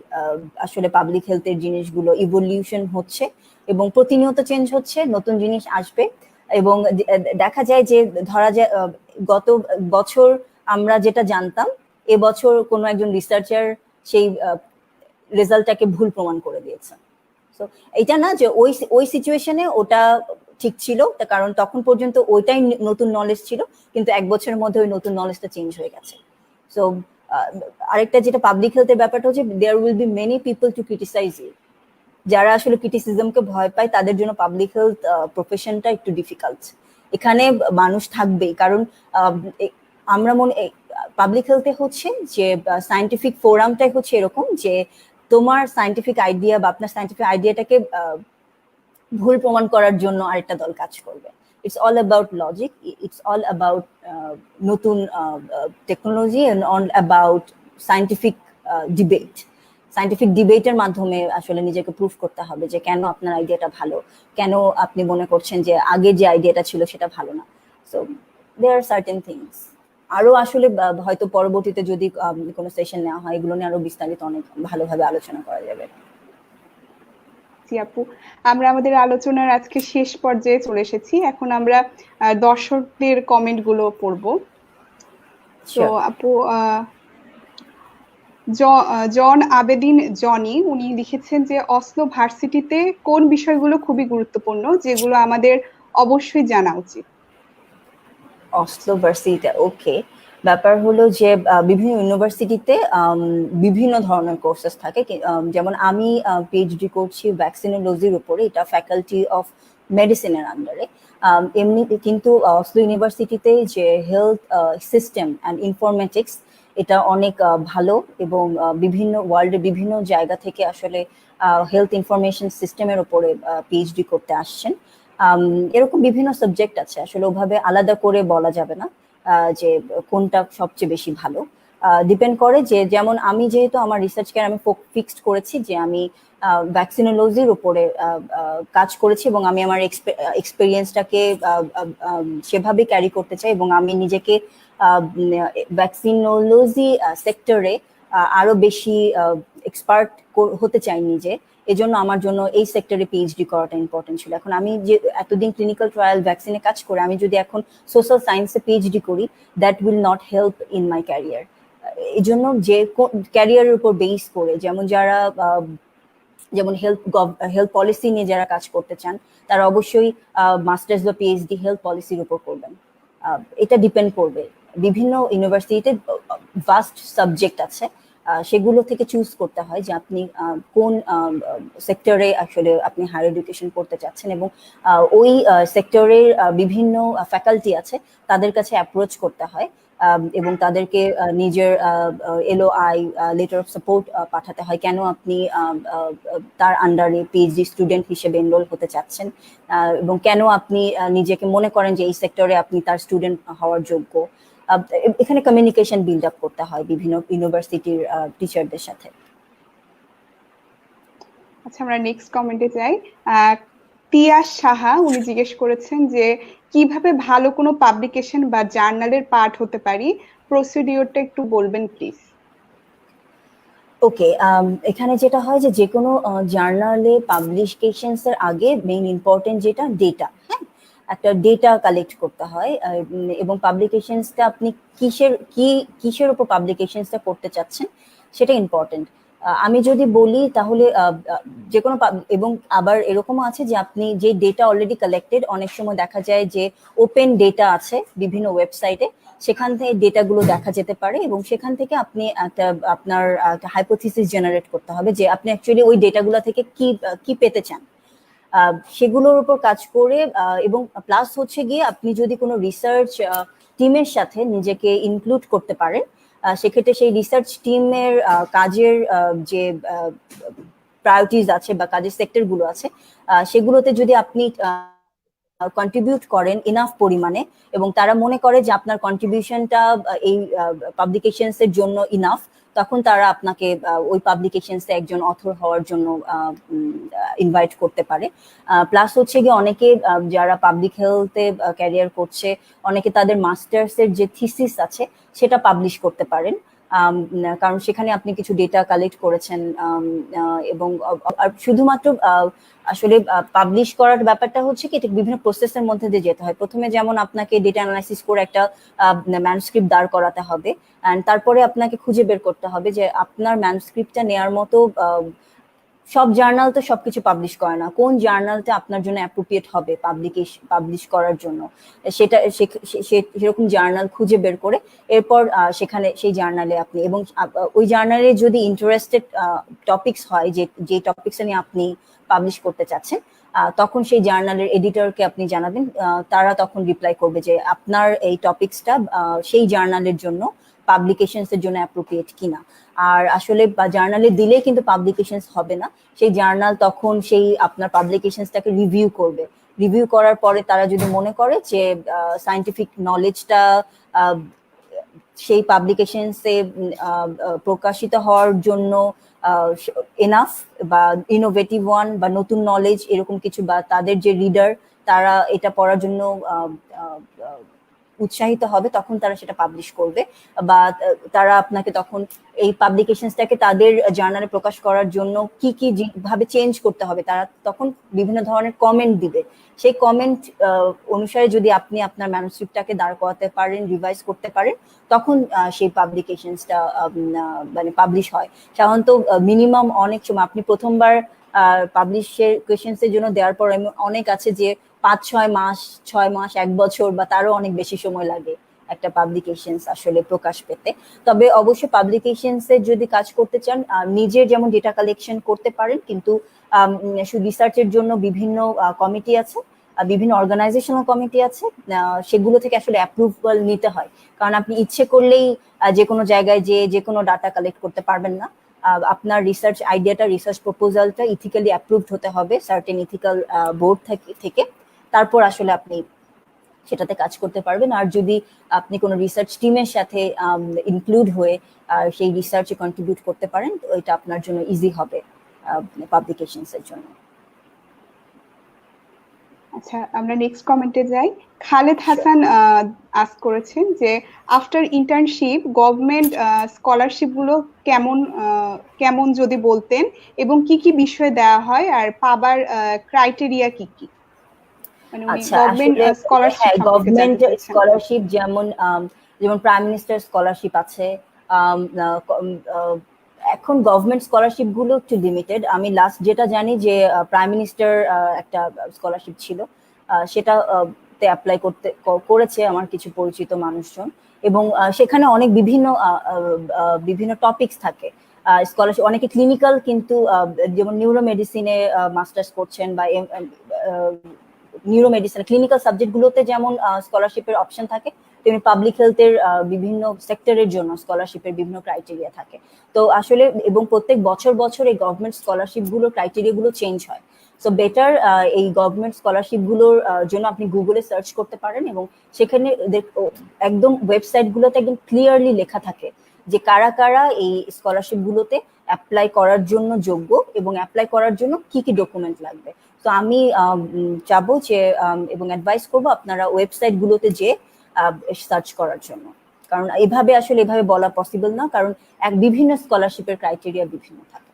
আসলে পাবলিক হেলথের জিনিসগুলো ইভলিউশন হচ্ছে এবং প্রতিনিয়ত চেঞ্জ হচ্ছে, নতুন জিনিস আসবে। এবং দেখা যায় যে ধরা যায় গত বছর আমরা যেটা জানতাম, এবছর কোনো একজন রিসার্চার সেই রেজাল্টটাকে ভুল প্রমাণ করে দিয়েছে। তো এটা না যে ওই সিচুয়েশনে ওটা ঠিক ছিল, কারণ তখন পর্যন্ত ওইটাই নতুন নলেজ ছিল, কিন্তু এক বছরের মধ্যে ওই নতুন নলেজটা চেঞ্জ হয়ে গেছে। সো আরেকটা যেটা পাবলিক হেলথের ব্যাপারটা হচ্ছে, there will be many people to criticize you. যারা আসলে ক্রিটিসিজমকে ভয় পায় তাদের জন্য পাবলিক হেলথ প্রফেশনটা একটু ডিফিকাল্ট। এখানে মানুষ থাকবেই, কারণ আমরা পাবলিক হেলথে হচ্ছে যে সায়েন্টিফিক ফোরামটাই হচ্ছে এরকম যে তোমার সায়েন্টিফিক আইডিয়া বা আপনার সায়েন্টিফিক আইডিয়াটাকে ভুল প্রমাণ করার জন্য আরেকটা দল কাজ করবে। It's all about logic, it's all about নতুন technology and all about scientific debate. Scientific ডিবেটের মাধ্যমে আসলে নিজেকে প্রুফ করতে হবে যে কেন আপনার আইডিয়াটা ভালো, কেন আপনি মনে করছেন যে আগে যে আইডিয়াটা ছিল সেটা ভালো না। So there are certain things. আরো আসলে হয়তো পরবর্তীতে যদি কোনো সেশন নেওয়া হয়, এগুলো নিয়ে আরো বিস্তারিত অনেক ভালোভাবে আলোচনা করা যাবে। জি আপু, আমরা আমাদের আলোচনার আজকে শেষ পর্যায়ে চলে এসেছি। এখন আমরা দর্শকদের কমেন্ট গুলো পড়বো। তো আপু, জন আবেদিন জনি উনি লিখেছেন যে অসলো ভার্সিটিতে কোন বিষয়গুলো খুবই গুরুত্বপূর্ণ যেগুলো আমাদের অবশ্যই জানা উচিত? অসলো ভার্সিটি, ওকে। ব্যাপার হলো যে বিভিন্ন ইউনিভার্সিটিতে বিভিন্ন ধরনের কোর্সেস থাকে। যেমন আমি পিএইচডি করছি ভ্যাকসিনোলজির উপরে, এটা ফ্যাকাল্টি অফ মেডিসিনের আন্ডারে। এমনি কিন্তু অসলো ইউনিভার্সিটিতে যে হেলথ সিস্টেম অ্যান্ড ইনফরমেটিক্স, এটা অনেক ভালো এবং বিভিন্ন ওয়ার্ল্ডের বিভিন্ন জায়গা থেকে আসলে হেলথ ইনফরমেশন সিস্টেমের উপরে পিএইচডি করতে আসছেন। এরকম বিভিন্ন সাবজেক্ট আছে, আসলে ওভাবে আলাদা করে বলা যাবে না যে কোনটা সবচেয়ে বেশি ভালো। ডিপেন্ড করে যে, যেমন আমি যেহেতু আমার রিসার্চ কেয়ার আমি ফিক্সড করেছি যে আমি ভ্যাকসিনোলজির উপরে কাজ করেছি এবং আমি আমার এক্সপেরিয়েন্সটাকে সেভাবে ক্যারি করতে চাই এবং আমি নিজেকে ভ্যাকসিনোলজি সেক্টরে আরো বেশি এক্সপার্ট হতে চাই নিজে। এজন্য আমার জন্য এই সেক্টরে পিএইচডি করাটা ইম্পর্টেন্ট ছিল। এখন আমি যে এতদিন ক্লিনিক্যাল ট্রায়াল ভ্যাকসিনে কাজ করে আমি যদি এখন সোশ্যাল সায়েন্সে পিএইচডি করি, that will not help in my career. এই জন্য যে ক্যারিয়ারের উপর বেস করে, যেমন হেলথ পলিসি নিয়ে যারা কাজ করতে চান তারা অবশ্যই মাস্টার্স বা পিএইচডি হেলথ পলিসির উপর করবেন। এটা ডিপেন্ড করবে, বিভিন্ন ইউনিভার্সিটিতে ভাস্ট সাবজেক্ট আছে, সেগুলো থেকে চুজ করতে হয় যে আপনি কোন সেক্টরে আসলে আপনি হায়ার এডুকেশন করতে চাচ্ছেন এবং ওই সেক্টরের বিভিন্ন ফ্যাকাল্টি আছে, তাদের কাছে অ্যাপ্রোচ করতে হয় এবং তাদেরকে নিজের এলওআই লেটার অফ সাপোর্ট পাঠাতে হয়, কেন আপনি তার আন্ডারে পিএইচডি স্টুডেন্ট হিসেবে এনরোল হতে চাচ্ছেন এবং কেন আপনি নিজেকে মনে করেন যে এই সেক্টরে আপনি তার স্টুডেন্ট হওয়ার যোগ্য। এখানে কমিউনিকেশন বিল্ড আপ করতে হয় বিভিন্ন ইউনিভার্সিটির টিচারদের সাথে। আচ্ছা, আমরা নেক্সট কমেন্টে যাই। তিয়াস সাহা উনি জিজ্ঞেস করেছেন যে কিভাবে ভালো কোনো পাবলিকেশন বা জার্নালের পার্ট হতে পারি, প্রসিডিওরটা একটু বলবেন প্লিজ। ওকে, এখানে যেটা হয় যে কোনো জার্নালে পাবলিকেশনস এর আগে মেইন ইম্পর্টেন্ট যেটা ডেটা, হ্যাঁ, একটা ডেটা কালেক্ট করতে হয় এবং পাবলিকেশনসটা আপনি কিসের উপর পাবলিকেশনসটা করতে চাচ্ছেন সেটা ইম্পর্টেন্ট। আমি যদি বলি তাহলে যে কোনো এবং আবার এরকমও আছে যে আপনি যে ডেটা অলরেডি কালেক্টেড, অনেক সময় দেখা যায় যে ওপেন ডেটা আছে বিভিন্ন ওয়েবসাইটে, সেখান থেকে ডেটাগুলো দেখা যেতে পারে এবং সেখান থেকে আপনি আপনার একটা হাইপোথিসিস জেনারেট করতে হবে যে আপনি অ্যাকচুয়ালি ওই ডেটাগুলো থেকে কি পেতে চান, সেগুলোর উপর কাজ করে। এবং প্লাস হচ্ছে গিয়ে আপনি যদি কোনো রিসার্চ টিমের সাথে নিজেকে ইনক্লুড করতে পারেন, সেক্ষেত্রে সেই রিসার্চ টিমের কাজের যে প্রায়োরিটিজ আছে বা কাজের সেক্টর গুলো আছে, সেগুলোতে যদি আপনি কন্ট্রিবিউট করেন ইনাফ পরিমাণে এবং তারা মনে করে যে আপনার কন্ট্রিবিউশনটা এই পাবলিকেশনস এর জন্য ইনাফ, তখন তারা আপনাকে ওই পাবলিকেশনসে একজন অথর হওয়ার জন্য ইনভাইট করতে পারে। প্লাস হচ্ছে গিয়ে অনেকে যারা পাবলিক হেলথে ক্যারিয়ার করছে, অনেকে তাদের মাস্টার্স এর যে থিসিস আছে সেটা পাবলিশ করতে পারেন, কারণ সেখানে আপনি কিছু ডেটা কালেক্ট করেছেন এবং শুধুমাত্র আসলে পাবলিশ করার ব্যাপারটা হচ্ছে কি, এটা বিভিন্ন প্রসেসের মধ্যে দিয়ে যেতে হয়। প্রথমে যেমন আপনাকে ডেটা অ্যানালাইসিস করে একটা ম্যানুস্ক্রিপ্ট দাঁড় করাতে হবে, এন্ড তারপরে আপনাকে খুঁজে বের করতে হবে যে আপনার ম্যানুস্ক্রিপ্টটা নেয়ার মতো সব জার্নাল তো সবকিছু পাবলিশ করে না, কোন জার্নালটা আপনার জন্য অ্যাপ্রোপ্রিয়েট হবে পাবলিশ করার জন্য, সেটা সেরকম জার্নাল খুঁজে বের করে এরপর সেখানে সেই জার্নালে আপনি, এবং ওই জার্নালে যদি ইন্টারেস্টেড টপিকস হয় যে টপিকস নিয়ে আপনি পাবলিশ করতে চাচ্ছেন, তখন সেই জার্নালের এডিটরকে আপনি জানাবেন, তারা তখন রিপ্লাই করবে যে আপনার এই টপিকসটা সেই জার্নালের জন্য পাবলিকেশনস এর জন্য অ্যাপ্রোপ্রিয়েট কিনা। আর আসলে জার্নালে দিলে কিন্তু পাবলিকেশনস হবে না, সেই জার্নাল তখন সেই আপনার পাবলিকেশনসটাকে রিভিউ করার পরে তারা যদি মনে করে যে সায়েন্টিফিক নলেজটা সেই পাবলিকেশনসে প্রকাশিত হওয়ার জন্য এনাফ বা ইনোভেটিভ ওয়ান বা নতুন নলেজ এরকম কিছু, বা তাদের যে রিডার তারা এটা পড়ার জন্য উৎসাহিত হবে, তখন তারা সেটা পাবলিশ করবে, বা তারা আপনাকে তখন এই পাবলিকেশনসটাকে তাদের জার্নালে প্রকাশ করার জন্য কি কি ভাবে চেঞ্জ করতে হবে, তারা তখন বিভিন্ন ধরনের কমেন্ট দিবে। সেই কমেন্ট অনুসারে যদি আপনি আপনার ম্যানুস্ক্রিপ্টটাকে দাঁড় করাতে পারেন, রিভাইজ করতে পারেন, তখন সেই পাবলিকেশনসটা মানে পাবলিশ হয়। সাধারণত মিনিমাম অনেক সময় আপনি প্রথমবার পাবলিকেশনসের জন্য দেওয়ার পর অনেক আছে যে 5-6 মাস, 6 মাস, 1 বছর বা তারও অনেক বেশি সময় লাগে একটা পাবলিকেশনস আসলে প্রকাশ পেতে। তবে অবশ্যই পাবলিকেশনসে যদি কাজ করতে চান, নিজের যেমন ডেটা কালেকশন করতে পারেন, কিন্তু রিসার্চের জন্য বিভিন্ন কমিটি আছে, বিভিন্ন অর্গানাইজেশনাল কমিটি আছে, সেগুলো থেকে আসলে অ্যাপ্রুভাল নিতে হয়, কারণ আপনি ইচ্ছে করলেই যে কোনো জায়গায় যে কোনো ডাটা কালেক্ট করতে পারবেন না। আপনার রিসার্চ আইডিয়াটা, রিসার্চ প্রপোজালটা ইথিক্যালি অ্যাপ্রুভড হতে হবে সার্টেন ইথিক্যাল বোর্ড থেকে, তারপর আসলে আপনি সেটাতে কাজ করতে পারবেন। আর যদি আপনি কোনো রিসার্চ টিমের সাথে ইনক্লুড হয়ে সেই রিসার্চে কন্ট্রিবিউট করতে পারেন, তো এটা আপনার জন্য ইজি হবে পাবলিকেশনস এর জন্য। আচ্ছা, আমরা নেক্সট কমেন্টে যাই। খালেদ হাসান আস্ক করেছেন যে আফটার ইন্টার্নশিপ গভর্নমেন্ট স্কলারশিপ গুলো কেমন যদি বলতেন, এবং কি কি বিষয় দেওয়া হয় আর পাবার ক্রাইটেরিয়া কি কি, মানে উনি গভর্নমেন্ট স্কলারশিপ সম্পর্কে জানতে চাচ্ছেন। স্কলারশিপ যেমন প্রাইম মিনিস্টার স্কলারশিপ আছে, এখন গভর্নমেন্ট স্কলারশিপ গুলো একটু লিমিটেড। আমি লাস্ট যেটা জানি যে প্রাইম মিনিস্টার একটা স্কলারশিপ ছিল, সেটা অ্যাপ্লাই করেছে আমার কিছু পরিচিত মানুষজন, এবং সেখানে অনেক বিভিন্ন টপিকস থাকে স্কলারশিপ। অনেকে ক্লিনিক্যাল, কিন্তু যেমন নিউরো মেডিসিনে মাস্টার্স করছেন বা নিউরো মেডিসিন ক্লিনিক্যাল সাবজেক্ট গুলোতে যেমন স্কলারশিপের অপশন থাকে, তেমনি পাবলিক হেলথের বিভিন্ন সেক্টরের জন্য স্কলারশিপের বিভিন্ন ক্রাইটেরিয়া থাকে। তো আসলে এবং প্রত্যেক বছর এই গভর্নমেন্ট স্কলারশিপ গুলোর ক্রাইটেরিয়া গুলো চেঞ্জ হয়। সো বেটার এই গভর্নমেন্ট স্কলারশিপ গুলোর জন্য আপনি গুগলে সার্চ করতে পারেন, এবং সেখানে একদম ওয়েবসাইট গুলোতে একদম ক্লিয়ারলি লেখা থাকে যে কারা কারা এই স্কলারশিপ গুলোতে অ্যাপ্লাই করার জন্য যোগ্য এবং অ্যাপ্লাই করার জন্য কি কি ডকুমেন্ট লাগবে। তো আমি চাবো যে এবং অ্যাডভাইস করবো আপনারা ওয়েবসাইট গুলোতে যে সার্চ করার জন্য, কারণ এভাবে বলা পসিবল না, কারণ বিভিন্ন স্কলারশিপের ক্রাইটেরিয়া বিভিন্ন থাকে।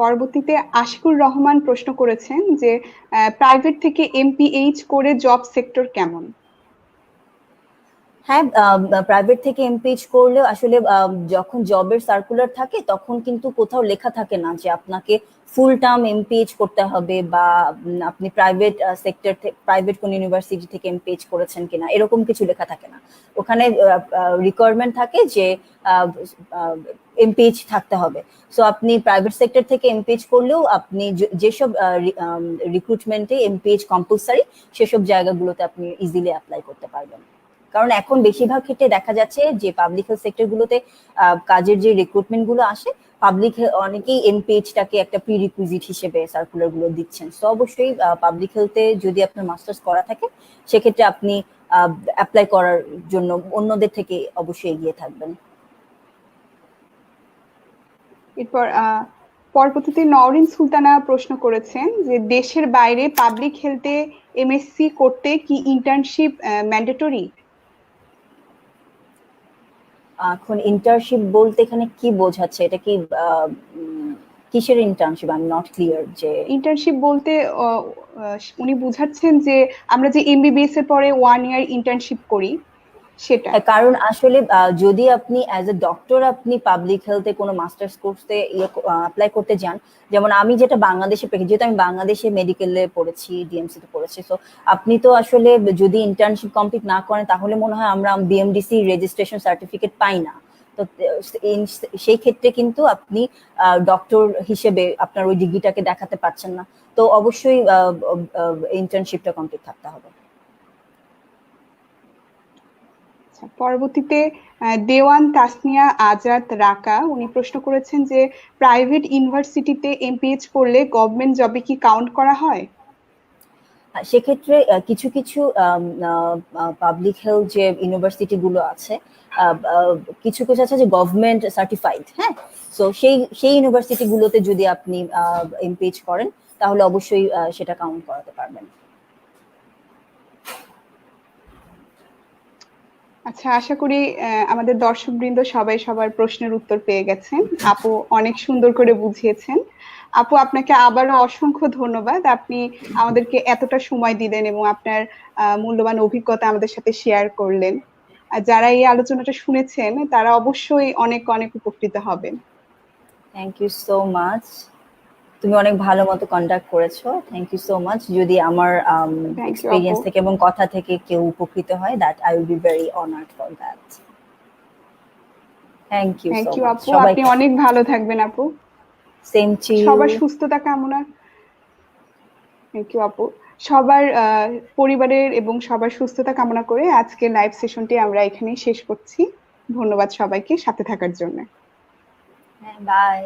পরবর্তীতে আশিকুর রহমান প্রশ্ন করেছেন যে প্রাইভেট থেকে এমপিএইচ করে জব সেক্টর কেমন? হ্যাঁ, প্রাইভেট থেকে এমপিএইচ করলেও আসলে যখন জবের সার্কুলার থাকে তখন কিন্তু কোথাও লেখা থাকে না যে আপনাকে ফুল টার্ম এমপিএইচ করতে হবে, বা আপনি প্রাইভেট সেক্টর থেকে প্রাইভেট কোন ইউনিভার্সিটি থেকে এমপিএইচ করেছেন কিনা, এরকম কিছু লেখা থাকে না। ওখানে রিকোয়ারমেন্ট থাকে যে এমপিএইচ থাকতে হবে। সো আপনি প্রাইভেট সেক্টর থেকে এমপিএইচ করলেও আপনি যেসব রিক্রুটমেন্টে এমপিএইচ কম্পালসারি, সেসব জায়গাগুলোতে আপনি ইজিলি অ্যাপ্লাই করতে পারবেন। কারণ এখন বেশিরভাগ ক্ষেত্রে দেখা যাচ্ছে যে পাবলিক হেলথ সেক্টর গুলোতে কাজের যে রিক্রুটমেন্ট গুলো আসে, পাবলিক অনেকেই এমপিএইচটাকে একটা প্রিরিকুইজিট হিসেবে সার্কুলার গুলো দিচ্ছেন। তো অবশ্যই পাবলিক হেলথে যদি আপনার মাস্টার্স করা থাকে সেক্ষেত্রে আপনি অ্যাপ্লাই করার জন্য অন্যদের থেকে অবশ্যই এগিয়ে থাকবেন। এরপর পরবর্তীতে নওরিন সুলতানা প্রশ্ন করেছেন যে দেশের বাইরে পাবলিক হেলথে এমএসসি করতে কি ইন্টার্নশিপ ম্যান্ডেটরি? এখন ইন্টার্নশিপ বলতে এখানে কি বোঝাচ্ছে? এটা কি কিসের internship? I am not clear. যে ইন্টার্নশিপ বলতে উনি বুঝাচ্ছেন যে আমরা যে এমবিবিএস এর পরে 1 ইয়ার ইন্টার্নশিপ করি সেটা। হ্যাঁ, কারণ আসলে যদি আপনি অ্যাজ এ ডক্টর আপনি পাবলিক হেলথে কোনো মাস্টার্স কোর্সে অ্যাপ্লাই করতে যান, যেমন আমি যেটা বাংলাদেশে পেয়েছি, যেহেতু আমি বাংলাদেশে মেডিকেলে পড়েছি, ডিএমসি তে পড়েছি, তো আপনি তো আসলে যদি ইন্টার্নশিপ কমপ্লিট না করেন তাহলে মনে হয় আমরা বিএমডিসি রেজিস্ট্রেশন সার্টিফিকেট পাই না। তো সেই ক্ষেত্রে কিন্তু আপনি ডক্টর হিসেবে আপনার ওই ডিগ্রিটাকে দেখাতে পারছেন না। তো অবশ্যই ইন্টার্নশিপটা কমপ্লিট থাকতে হবে। পরবর্তীতে দেওয়ান তাসনিয়া আজাদ রাকা উনি প্রশ্ন করেছেন যে প্রাইভেট ইউনিভার্সিটিতে এমপিএইচ করলে গভর্নমেন্ট জবে কি কাউন্ট করা হয়? সেক্ষেত্রে কিছু কিছু পাবলিক হেলথ যে ইউনিভার্সিটি গুলো আছে, কিছু কিছু আছে যে গভর্নমেন্ট সার্টিফাইড। হ্যাঁ, সো সেই ইউনিভার্সিটি গুলোতে যদি আপনি এমপিএইচ করেন তাহলে অবশ্যই সেটা কাউন্ট করাতে পারবেন। আচ্ছা, আশা করি আমাদের দর্শকবৃন্দ সবাই সবার প্রশ্নের উত্তর পেয়ে গেছেন। আপু অনেক সুন্দর করে বুঝিয়েছেন। আপু, আপনাকে আবারও অসংখ্য ধন্যবাদ। আপনি আমাদেরকে এতটা সময় দিলেন এবং আপনার মূল্যবান অভিজ্ঞতা আমাদের সাথে শেয়ার করলেন। আর যারা এই আলোচনাটা শুনেছেন তারা অবশ্যই অনেক অনেক উপকৃত হবেন। Thank you so much. তুমি অনেক ভালো মতো কন্ডাক্ট করেছো। Thank you so much. যদি আমার এক্সপেরিয়েন্স থেকে এবং কথা থেকে কেউ উপকৃত হয়, that I will be very honoured for that. Thank you so much. আপু, আপনি অনেক ভালো থাকবেন আপু। Same to you. সবার সুস্থতা কামনা। থ্যাংক ইউ আপু। সবার পরিবারের এবং সবার সুস্থতা কামনা করে আজকে লাইভ সেশনটি আমরা এখানেই শেষ করছি। ধন্যবাদ সবাইকে সাথে থাকার জন্য। হ্যাঁ, বাই।